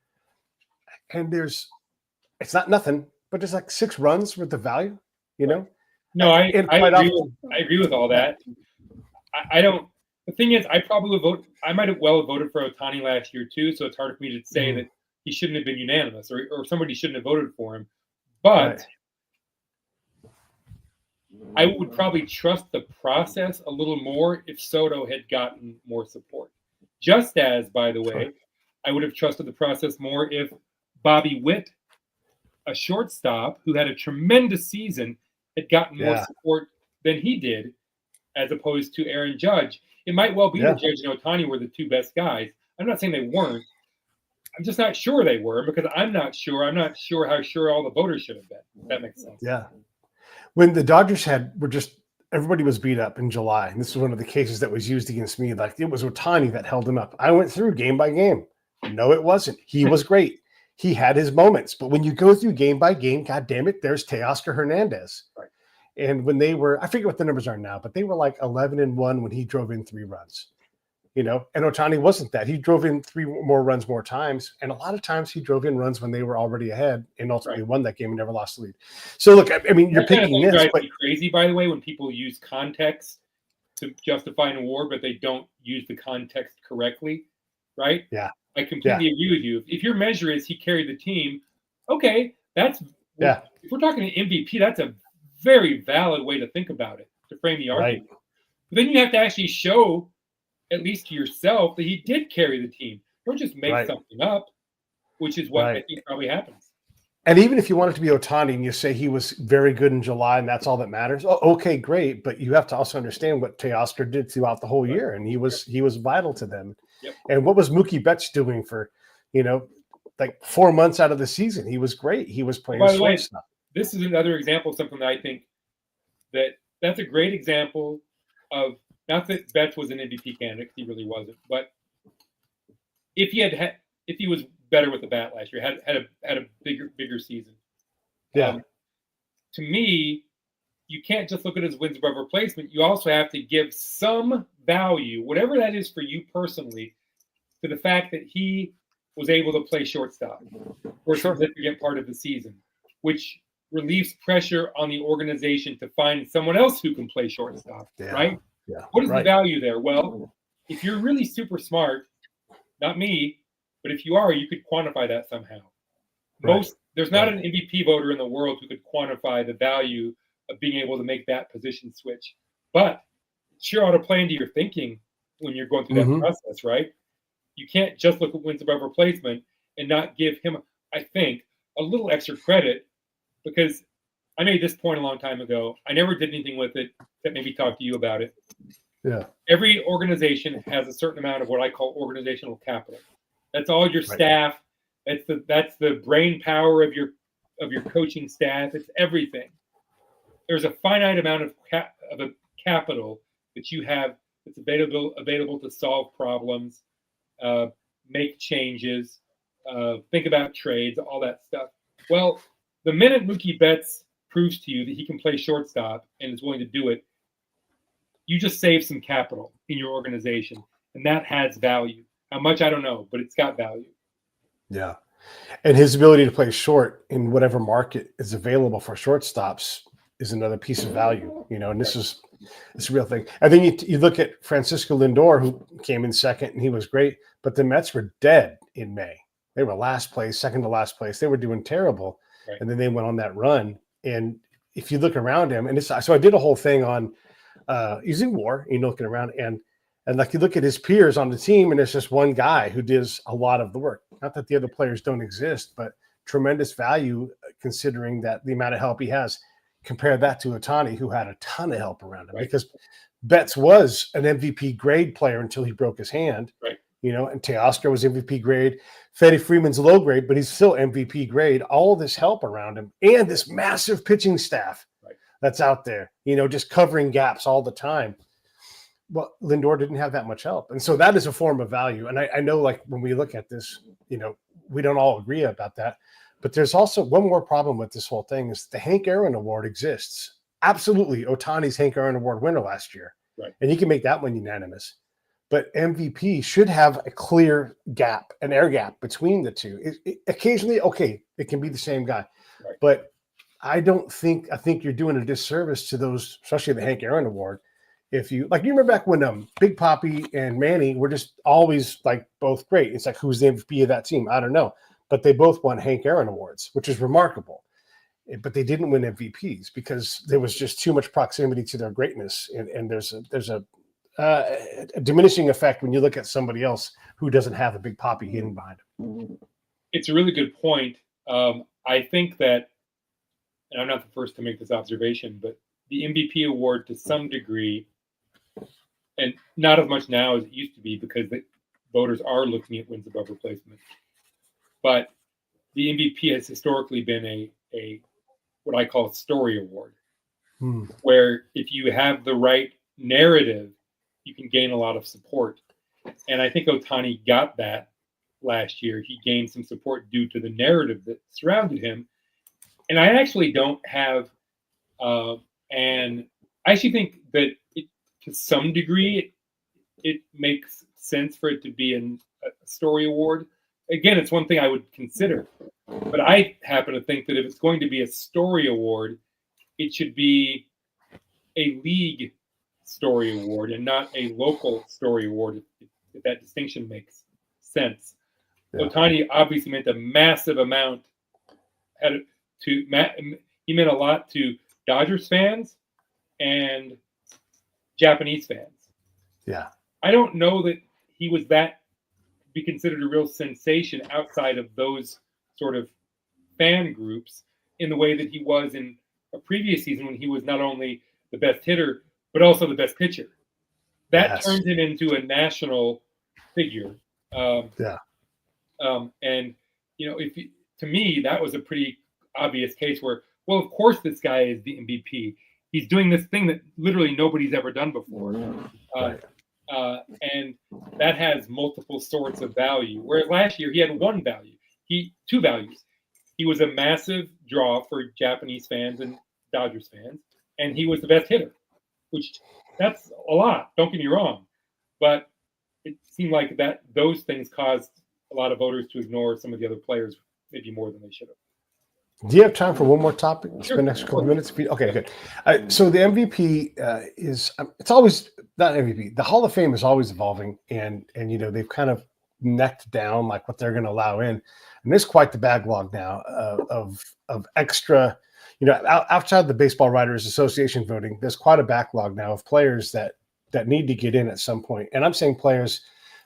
and it's not nothing, but there's like 6 runs worth of value, No,
I agree with all that. I don't. The thing is, I probably would vote. I might have voted for Ohtani last year too, so it's hard for me to say that he shouldn't have been unanimous or somebody shouldn't have voted for him. But I would probably trust the process a little more if Soto had gotten more support. Just as, by the way, I would have trusted the process more if Bobby Witt, a shortstop who had a tremendous season, had gotten more support than he did, as opposed to Aaron Judge. It might well be that Judge and Ohtani were the 2 best guys. I'm not saying they weren't. I'm just not sure they were because I'm not sure. I'm not sure how sure all the voters should have been. If that makes sense.
Yeah. When the Dodgers everybody was beat up in July, and this is one of the cases that was used against me. Like it was Ohtani that held him up. I went through game by game. No, it wasn't. He was great. He had his moments, but when you go through game by game, God damn it, there's Teoscar Hernandez.
Right.
And when they were, I forget what the numbers are now, but they were like 11-1 when he drove in 3 runs. And Ohtani wasn't that. He drove in 3 more runs more times. And a lot of times he drove in runs when they were already ahead and ultimately won that game and never lost the lead. So look, I mean, you're picking this.
Drives me crazy, by the way, when people use context to justify an award, but they don't use the context correctly. Right?
Yeah.
I completely agree with you. If your measure is he carried the team, okay, if we're talking an MVP, that's a very valid way to think about it, to frame the argument. But then you have to actually show, at least to yourself, that he did carry the team. Don't just make something up, which is what I think probably happens.
And even if you want it to be Ohtani and you say he was very good in July and that's all that matters, okay, great. But you have to also understand what Teoscar did throughout the whole year, and he was vital to them.
Yep.
And what was Mookie Betts doing for, like 4 months out of the season? He was great. He was playing shortstop.
This is another example of something that I think that's a great example of, not that Betts was an MVP candidate, he really wasn't, but if he was better with the bat last year, had a bigger season. To me, you can't just look at his wins above replacement. You also have to give some value, whatever that is for you personally, to the fact that he was able to play shortstop for a significant part of the season, which relieves pressure on the organization to find someone else who can play shortstop, right?
Yeah.
What is the value there? Well, if you're really super smart, not me, but if you are, you could quantify that somehow. There's not an MVP voter in the world who could quantify the value of being able to make that position switch. But sure ought to play into your thinking when you're going through that process, right? You can't just look at wins above replacement and not give him, I think, a little extra credit, because I made this point a long time ago. I never did anything with it except maybe talk to you about it.
Yeah.
Every organization has a certain amount of what I call organizational capital. That's all your staff. That's the brain power of your coaching staff. It's everything. There's a finite amount of capital that you have that's available to solve problems, make changes, think about trades, all that stuff. Well, the minute Mookie Betts proves to you that he can play shortstop and is willing to do it, you just save some capital in your organization, and that has value. How much, I don't know, but it's got value.
Yeah. And his ability to play short in whatever market is available for shortstops is another piece of value, and it's a real thing. And then you look at Francisco Lindor, who came in second, and he was great, but the Mets were dead in May. They were last place, second to last place. They were doing terrible. Right. And then they went on that run. And if you look around him, so I did a whole thing on using WAR, looking around, and like you look at his peers on the team, and there's just one guy who does a lot of the work. Not that the other players don't exist, but tremendous value considering that the amount of help he has. Compare that to Ohtani, who had a ton of help around him, because Betts was an MVP grade player until he broke his hand.
Right.
And Teoscar was MVP grade. Freddie Freeman's low grade, but he's still MVP grade. All this help around him and this massive pitching staff that's out there, just covering gaps all the time. Well, Lindor didn't have that much help. And so that is a form of value. And I know, like, when we look at this, we don't all agree about that. But there's also one more problem with this whole thing is the Hank Aaron Award exists. Absolutely. Ohtani's Hank Aaron Award winner last year.
Right.
And you can make that one unanimous. But MVP should have a clear gap, an air gap between the two. Occasionally, okay, it can be the same guy. Right. But I think you're doing a disservice to those, especially the Hank Aaron Award. If you remember back when Big Papi and Manny were just always like both great. It's like, who's the MVP of that team? I don't know. But they both won Hank Aaron Awards, which is remarkable. But they didn't win MVPs because there was just too much proximity to their greatness. And there's a diminishing effect when you look at somebody else who doesn't have a Big Papi hidden behind him.
It's a really good point. I think that, and I'm not the first to make this observation, but the MVP award to some degree, and not as much now as it used to be because the voters are looking at wins above replacement. But the MVP has historically been a what I call a story award, where if you have the right narrative, you can gain a lot of support. And I think Ohtani got that last year. He gained some support due to the narrative that surrounded him. And I actually don't have, and I actually think that to some degree, it makes sense for it to be a story award. Again, it's one thing I would consider, but I happen to think that if it's going to be a story award, it should be a league story award and not a local story award, if that distinction makes sense. Ohtani obviously meant a massive amount. He meant a lot to Dodgers fans and Japanese fans.
Yeah.
I don't know that he was that be considered a real sensation outside of those sort of fan groups in the way that he was in a previous season when he was not only the best hitter but also the best pitcher. That turned him into a national figure. And to me, that was a pretty obvious case where, well, of course, this guy is the MVP. He's doing this thing that literally nobody's ever done before. And that has multiple sorts of value. Whereas last year he had one value. Two values. He was a massive draw for Japanese fans and Dodgers fans, and he was the best hitter, which that's a lot. Don't get me wrong, but it seemed like that those things caused a lot of voters to ignore some of the other players maybe more than they should have.
Do you have time for one more topic?
Sure.
Spend the next couple of minutes. Okay, good. So the MVP it's always not MVP. The Hall of Fame is always evolving, and they've kind of necked down like what they're going to allow in, and there's quite the backlog now of extra. Outside the Baseball Writers Association voting, there's quite a backlog now of players that need to get in at some point. And I'm saying players,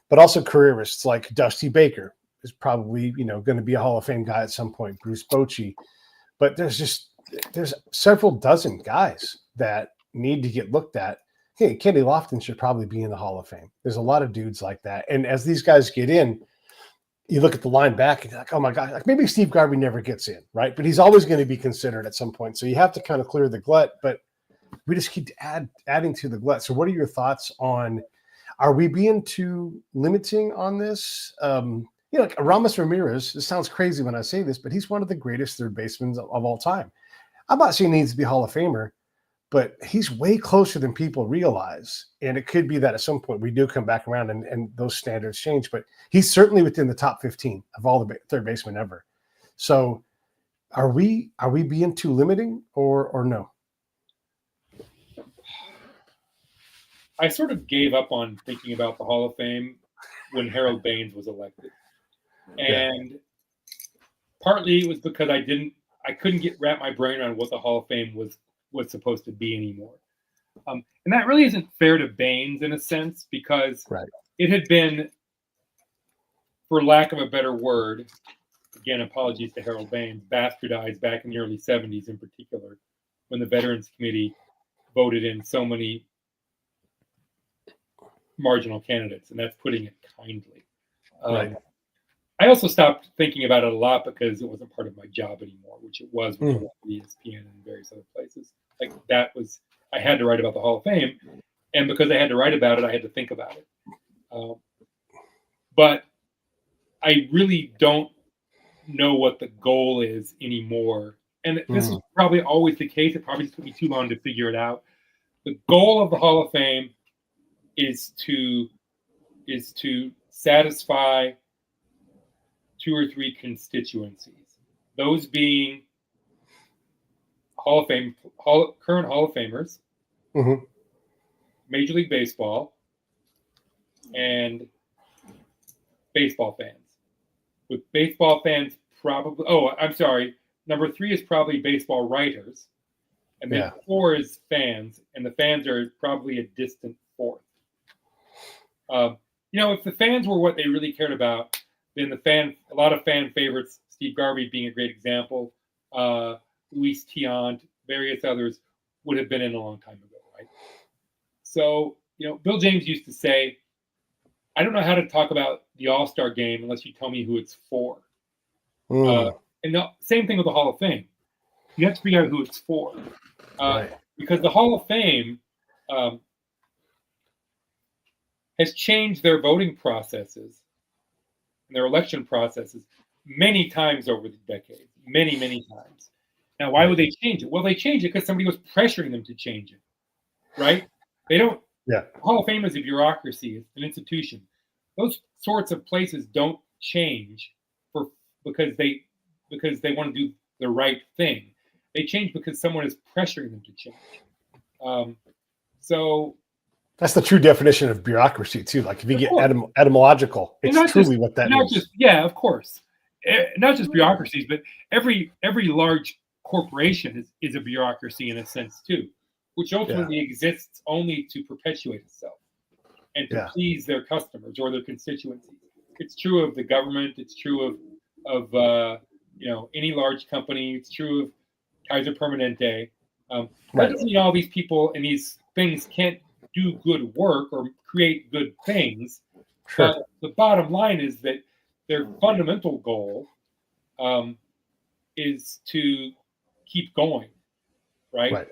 but also careerists like Dusty Baker is probably, going to be a Hall of Fame guy at some point, Bruce Bochy. But there's several dozen guys that need to get looked at. Hey, Kenny Lofton should probably be in the Hall of Fame. There's a lot of dudes like that. And as these guys get in, you look at the line back and you're like, oh my God, like maybe Steve Garvey never gets in, right? But he's always going to be considered at some point. So you have to kind of clear the glut, but we just keep adding to the glut. So what are your thoughts on, are we being too limiting on this? Like Aramis Ramirez, it sounds crazy when I say this, but he's one of the greatest third basemen of all time. I'm not saying he needs to be Hall of Famer, but he's way closer than people realize. And it could be that at some point we do come back around and those standards change, but he's certainly within the top 15 of all the third basemen ever. So are we being too limiting or no?
I sort of gave up on thinking about the Hall of Fame when Harold Baines was elected. And partly it was because I couldn't wrap my brain around what the Hall of Fame was supposed to be anymore. And that really isn't fair to Baines in a sense, because it had been, for lack of a better word, again, apologies to Harold Baines, bastardized back in the early 70s in particular, when the Veterans Committee voted in so many marginal candidates, and that's putting it kindly. I also stopped thinking about it a lot because it wasn't part of my job anymore, which it was when I worked at ESPN and various other places. Like I had to write about the Hall of Fame, and because I had to write about it, I had to think about it. But I really don't know what the goal is anymore. And this is probably always the case. It probably just took me too long to figure it out. The goal of the Hall of Fame is to satisfy 2 or 3 constituencies. Those being Hall of Fame, current Hall of Famers, Major League Baseball, and baseball fans. With baseball fans probably, number 3 is probably baseball writers, and then 4 is fans, and the fans are probably a distant 4th. If the fans were what they really cared about, then a lot of fan favorites, Steve Garvey being a great example, Luis Tiant, various others, would have been in a long time ago, right? So, Bill James used to say, I don't know how to talk about the All-Star game unless you tell me who it's for. And the same thing with the Hall of Fame. You have to figure out who it's for. Because the Hall of Fame has changed their voting processes and their election processes many times over the decades, many, many times. Now, why would they change it? Well, they changed it because somebody was pressuring them to change it, right? They don't. Hall of Fame is a bureaucracy, it's an institution. Those sorts of places don't change because they want to do the right thing. They change because someone is pressuring them to change. So
That's the true definition of bureaucracy too. Like if you get etymological, it's truly what that means.
Of course. Not just bureaucracies, but every large corporation is a bureaucracy in a sense too, which ultimately exists only to perpetuate itself and to please their customers or their constituencies. It's true of the government. It's true of any large company. It's true of Kaiser Permanente. That doesn't mean all these people and these things can't do good work or create good things.
Sure.
But the bottom line is that their fundamental goal is to keep going, right?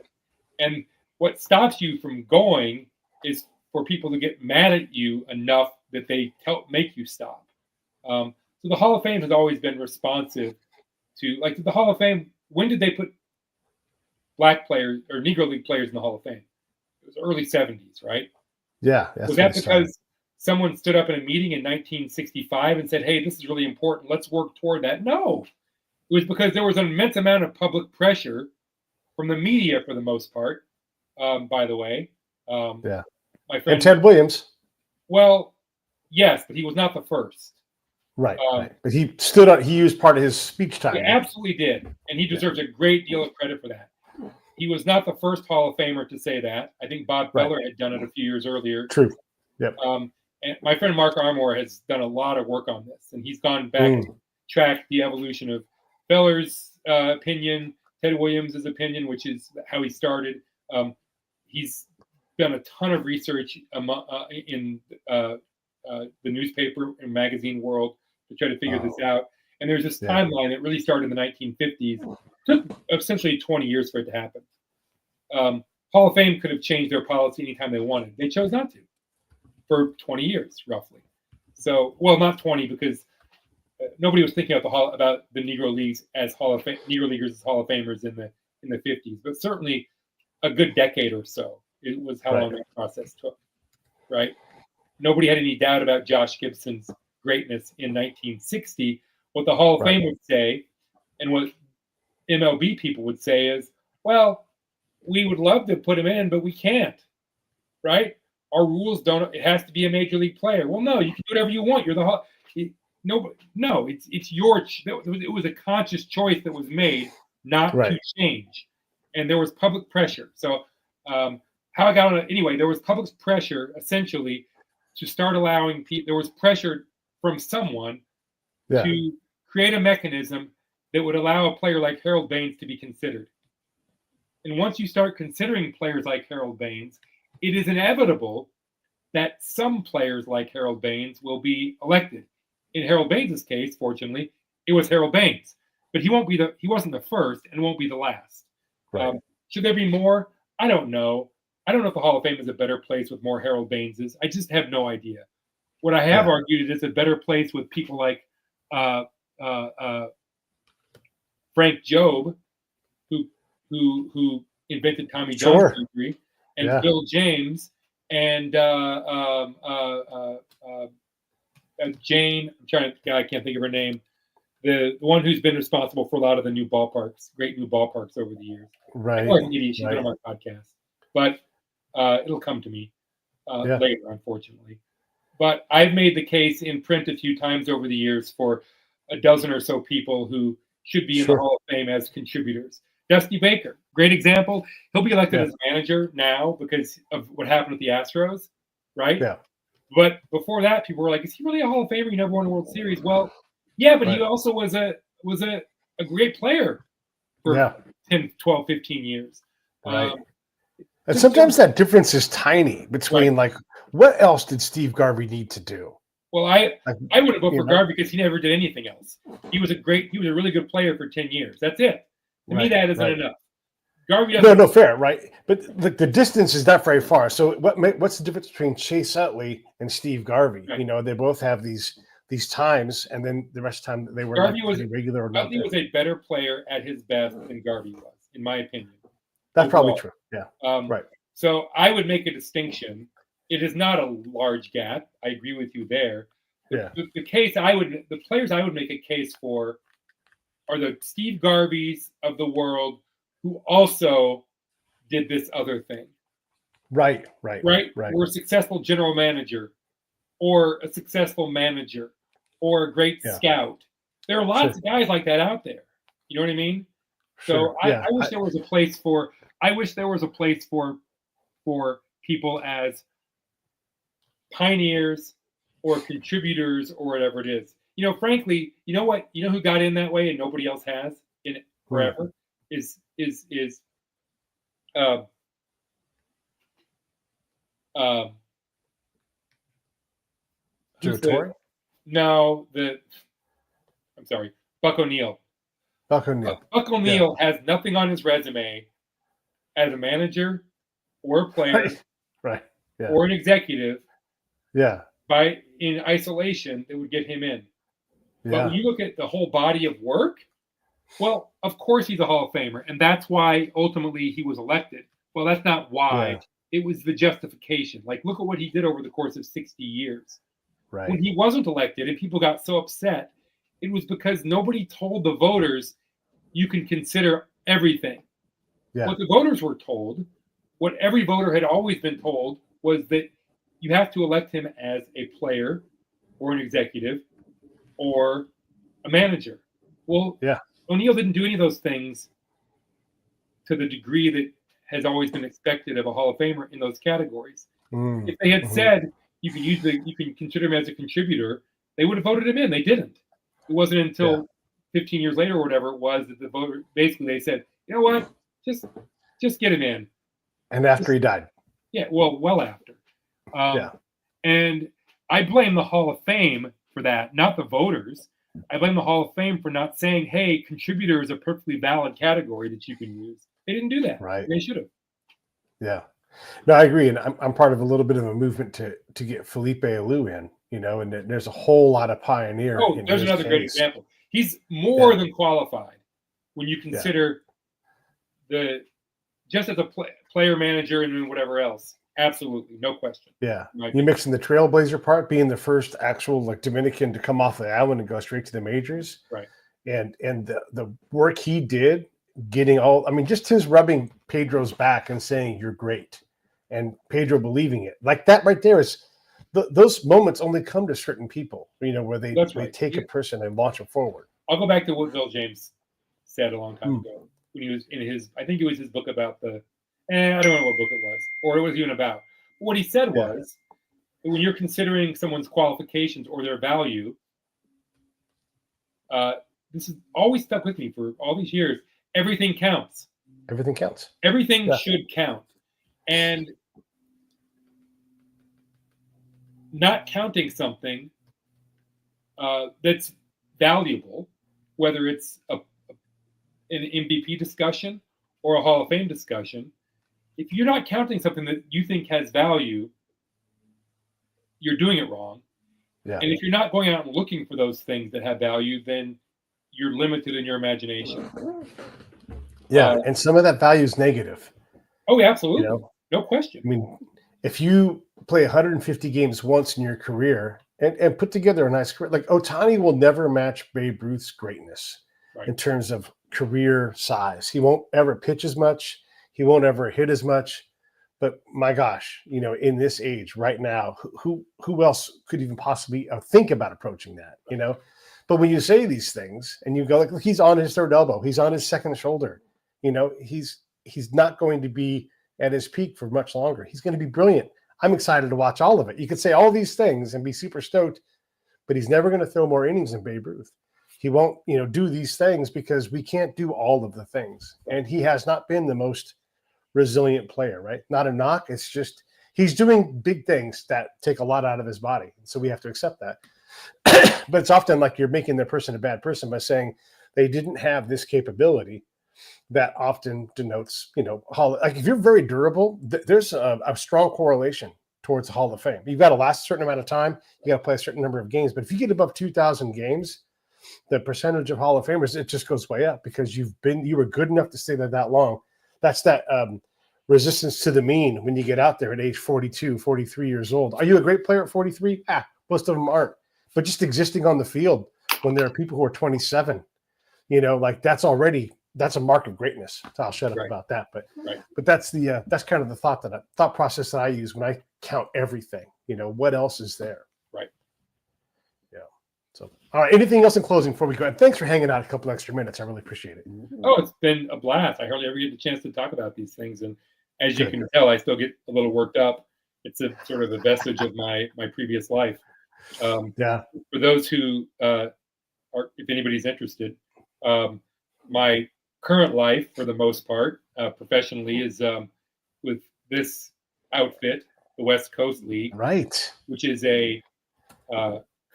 And what stops you from going is for people to get mad at you enough that they make you stop. So the Hall of Fame has always been responsive to, like the Hall of Fame. When did they put black players or Negro League players in the Hall of Fame? It was early 70s, right?
Yeah.
Was that because someone stood up in a meeting in 1965 and said, "Hey, this is really important. Let's work toward that"? No, it was because there was an immense amount of public pressure from the media, for the most part. By the way, my friend
and Ted Williams.
Well, yes, but he was not the first.
Right. But he stood up. He used part of his speech time.
He absolutely did, and he deserves a great deal of credit for that. He was not the first Hall of Famer to say that. I think Bob Feller had done it a few years earlier.
True. Yep.
And my friend Mark Armour has done a lot of work on this, and he's gone back and tracked the evolution of Feller's opinion, Ted Williams' opinion, which is how he started. He's done a ton of research in the newspaper and magazine world to try to figure this out. And there's this timeline that really started in the 1950s. It took essentially 20 years for it to happen. Hall of Fame could have changed their policy anytime they wanted. They chose not to for 20 years, roughly. So, well, not 20 because nobody was thinking about the Negro Leagues as Negro Leaguers as Hall of Famers in the 50s, but certainly a good decade or so. It was how long that process took, right? Nobody had any doubt about Josh Gibson's greatness in 1960. What the Hall of Fame would say, and what MLB people would say is, well, we would love to put him in, but we can't, right? Our rules don't. It has to be a major league player. Well, no, you can do whatever you want. You're the Hall. No, it's your. It was a conscious choice that was made not to change, and there was public pressure. So, how I got on it anyway, there was public pressure essentially to start allowing people. There was pressure from someone to create a mechanism that would allow a player like Harold Baines to be considered. And once you start considering players like Harold Baines, it is inevitable that some players like Harold Baines will be elected. In Harold Baines' case, fortunately, it was Harold Baines, but he wasn't the first and won't be the last. Should there be more? I don't know. I don't know if the Hall of Fame is a better place with more Harold Baineses. I just have no idea. What I have argued is it's a better place with people like Frank Jobe, who invented Tommy John surgery, and Bill James, and Jane. I can't think of her name. The one who's been responsible for a lot of the new ballparks, great new ballparks over the years.
Right.
She's been on my podcast, but it'll come to me later, unfortunately. But I've made the case in print a few times over the years for a dozen or so people who should be in the Hall of Fame as contributors. Dusty Baker, great example. He'll be elected as manager now because of what happened with the Astros, right? Yeah. But before that, people were like, is he really a Hall of Famer? He never won a World Series. Well, yeah, but he also was a great player for 10, 12, 15 years.
Right. And sometimes that difference is tiny between like, what else did Steve Garvey need to do?
Well, I wouldn't vote for Garvey because he never did anything else. He was a really good player for 10 years. That's it. To me, that isn't enough. Garvey doesn't.
No, fair, right? But the distance is not very far. So what's the difference between Chase Utley and Steve Garvey? Right. You know, they both have these times, and then the rest of the time they were regular.
Utley was a better player at his best than Garvey was, in my opinion.
That's probably true. Yeah.
Right. So I would make a distinction. It is not a large gap. I agree with you there.
Yeah.
The players I would make a case for are the Steve Garveys of the world who also did this other thing.
Right.
Or a successful general manager, or a successful manager, or a great scout. There are lots of guys like that out there. You know what I mean? So I wish there was a place for. I wish there was a place for people as pioneers or contributors or whatever it is. Frankly, you know what? You know who got in that way and nobody else has in it forever is uh,
Joe Torre?
No, I'm sorry, Buck O'Neill.
Buck O'Neill.
Buck O'Neill has nothing on his resume as a manager or a player,
right? Yeah.
Or an executive.
Yeah.
In isolation, that would get him in.
Yeah.
But when you look at the whole body of work, well, of course he's a Hall of Famer, and that's why ultimately he was elected. Well, that's not why.
Yeah.
It was the justification. Like, look at what he did over the course of 60 years.
Right.
When he wasn't elected and people got so upset, it was because nobody told the voters you can consider everything.
Yeah.
What the voters were told, what every voter had always been told, was that you have to elect him as a player or an executive or a manager. Well, O'Neill didn't do any of those things to the degree that has always been expected of a Hall of Famer in those categories. If they had said you can consider him as a contributor, they would have voted him in. They didn't. It wasn't until 15 years later or whatever it was that the voter basically they said, you know what, just get him in.
And after he died.
Yeah, well after. And I blame the Hall of Fame for that, not the voters. I blame the Hall of Fame for not saying, hey, contributor is a perfectly valid category that you can use. They didn't do that.
Right.
They should have.
Yeah. No, I agree. And I'm part of a little bit of a movement to get Felipe Alou in, and there's a whole lot of pioneer.
Oh, there's another great example. He's more than qualified when you consider just as a player, manager, and then whatever else. Absolutely, no question.
Yeah, you mixing the Trailblazer part, being the first actual Dominican to come off the island and go straight to the majors,
right?
And the work he did, getting just his rubbing Pedro's back and saying you're great, and Pedro believing it, like that right there is those moments only come to certain people, where they take a person and launch them forward.
I'll go back to what Bill James said a long time ago when he was in I think it was his book about I don't know what book it was, or it was even about. What he said was, when you're considering someone's qualifications or their value, this has always stuck with me for all these years. Everything counts.
Everything counts.
Everything should count. And not counting something that's valuable, whether it's an MVP discussion or a Hall of Fame discussion, if you're not counting something that you think has value, you're doing it wrong. Yeah. And if you're not going out and looking for those things that have value, then you're limited in your imagination.
Yeah, and some of that value is negative.
Oh, absolutely. No question.
I mean, if you play 150 games once in your career and put together a nice career, like Ohtani will never match Babe Ruth's greatness in terms of career size. He won't ever pitch as much. He won't ever hit as much. But my gosh, in this age right now, who else could even possibly think about approaching that, But when you say these things and you go like, he's on his third elbow, he's on his second shoulder, he's not going to be at his peak for much longer. He's going to be brilliant. I'm excited to watch all of it. You could say all these things and be super stoked, but he's never going to throw more innings than Babe Ruth. He won't, do these things because we can't do all of the things. And he has not been the most resilient player, right? Not a knock. It's just he's doing big things that take a lot out of his body. So we have to accept that. But it's often like you're making the person a bad person by saying they didn't have this capability. That often denotes, like if you're very durable, there's a strong correlation towards the Hall of Fame. You've got to last a certain amount of time. You got to play a certain number of games. But if you get above 2,000 games, the percentage of Hall of Famers, it just goes way up because you were good enough to stay there that long. That's that resistance to the mean when you get out there at age 42, 43 years old. Are you a great player at 43? Most of them aren't. But just existing on the field when there are people who are 27, like that's already that's a mark of greatness. So I'll shut up about that. But that's kind of the thought process that I use when I count everything. What else is there?
Right.
Yeah. So, all right. Anything else in closing before we go? And thanks for hanging out a couple extra minutes. I really appreciate it.
Oh, it's been a blast. I hardly ever get the chance to talk about these things, and as you
Good.
can tell, I still get a little worked up. It's a sort of a vestige of my previous life.
Yeah.
For those who if anybody's interested, my current life, for the most part, professionally, is with this outfit, the West Coast League,
right,
which is a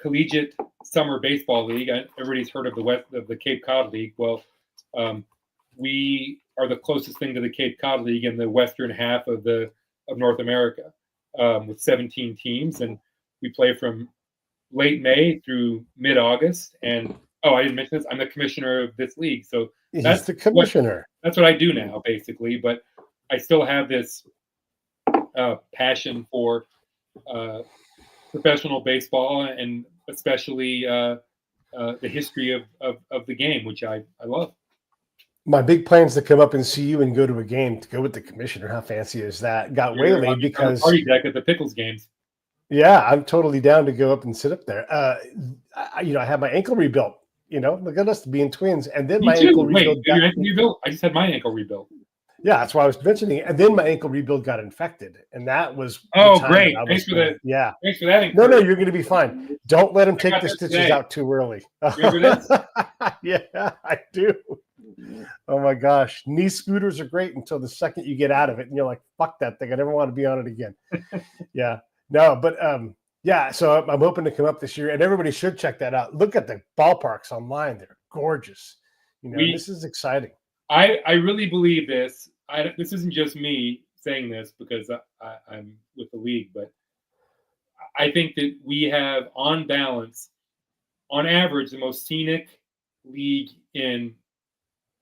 collegiate summer baseball league. Everybody's heard of the Cape Cod League. Well, we are the closest thing to the Cape Cod League in the western half of North America, with 17 teams, and we play from late May through mid-August. And I didn't mention this, I'm the commissioner of this league, so
that's the commissioner.
That's what I do now, basically. But I still have this passion for professional baseball, and especially the history of the game, which I love.
My big plans to come up and see you and go to a game, to go with the commissioner. How fancy is that? Got waylaid because
party deck at the Pickles games.
Yeah, I'm totally down to go up and sit up there. I have my ankle rebuilt. Look at us being twins, and then my ankle rebuilt.
Your ankle rebuilt? I just had my ankle rebuilt.
Yeah, that's why I was mentioning it. And then my ankle rebuild got infected, and that was
great. Thanks for that.
Yeah,
thanks for that.
No, you're going to be fine. Don't let them take the stitches out too early.
Remember this?
Yeah, I do. Oh my gosh, knee scooters are great until the second you get out of it, and you're like, "Fuck that thing! I never want to be on it again." Yeah, no, but so I'm hoping to come up this year, and everybody should check that out. Look at the ballparks online; they're gorgeous. This is exciting.
I really believe this. This isn't just me saying this because I'm with the league, but I think that we have, on balance, on average, the most scenic league in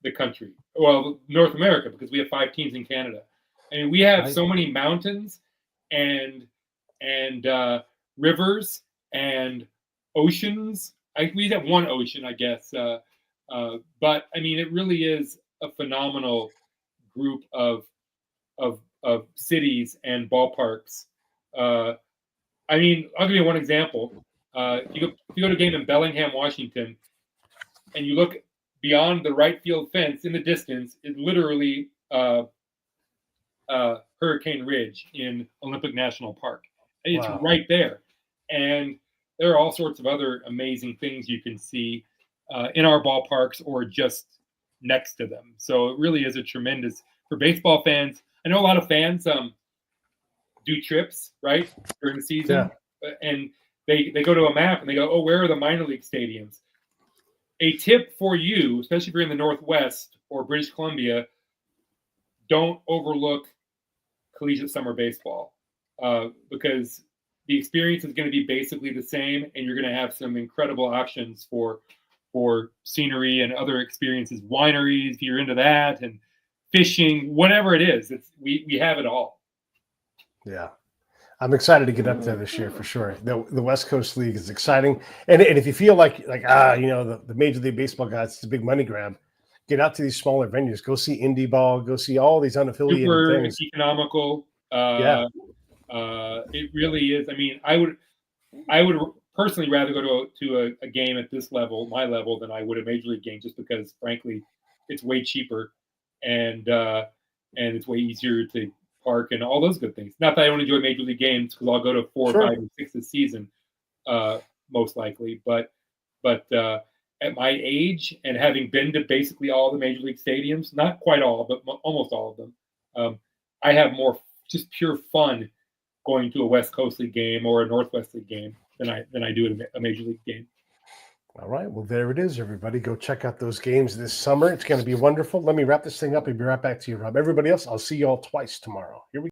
the country. Well, North America, because we have 5 teams in Canada. I mean, we have so many mountains and rivers and oceans. We have one ocean, I guess. But I mean, it really is a phenomenal group of cities and ballparks. I mean, I'll give you one example. If you go to a game in Bellingham, Washington, and you look beyond the right field fence in the distance, is literally Hurricane Ridge in Olympic National Park. It's right there. And there are all sorts of other amazing things you can see in our ballparks or just next to them. So it really is a tremendous, for baseball fans. I know a lot of fans do trips, right, during the season. Yeah. And they go to a map and they go, where are the minor league stadiums? A tip for you, especially if you're in the Northwest or British Columbia, don't overlook collegiate summer baseball because the experience is going to be basically the same, and you're going to have some incredible options for scenery and other experiences, wineries, if you're into that, and fishing, whatever it is. We have it all.
Yeah. I'm excited to get up there this year for sure. The West Coast League is exciting. And if you feel like the Major League Baseball guys, it's a big money grab, get out to these smaller venues. Go see indie ball. Go see all these unaffiliated things.
Economical. It really is. I mean, I would personally rather go to a game at this level, my level, than I would a Major League game, just because, frankly, it's way cheaper and it's way easier to park and all those good things. Not that I don't enjoy Major League games, because I'll go to 4, 5, and 6 this season, most likely. But at my age and having been to basically all the Major League stadiums, not quite all, but almost all of them, I have more just pure fun going to a West Coast League game or a Northwest League game than I do at a Major League game.
All right. Well, there it is, everybody. Go check out those games this summer. It's going to be wonderful. Let me wrap this thing up and be right back to you, Rob. Everybody else, I'll see you all twice tomorrow. Here we go.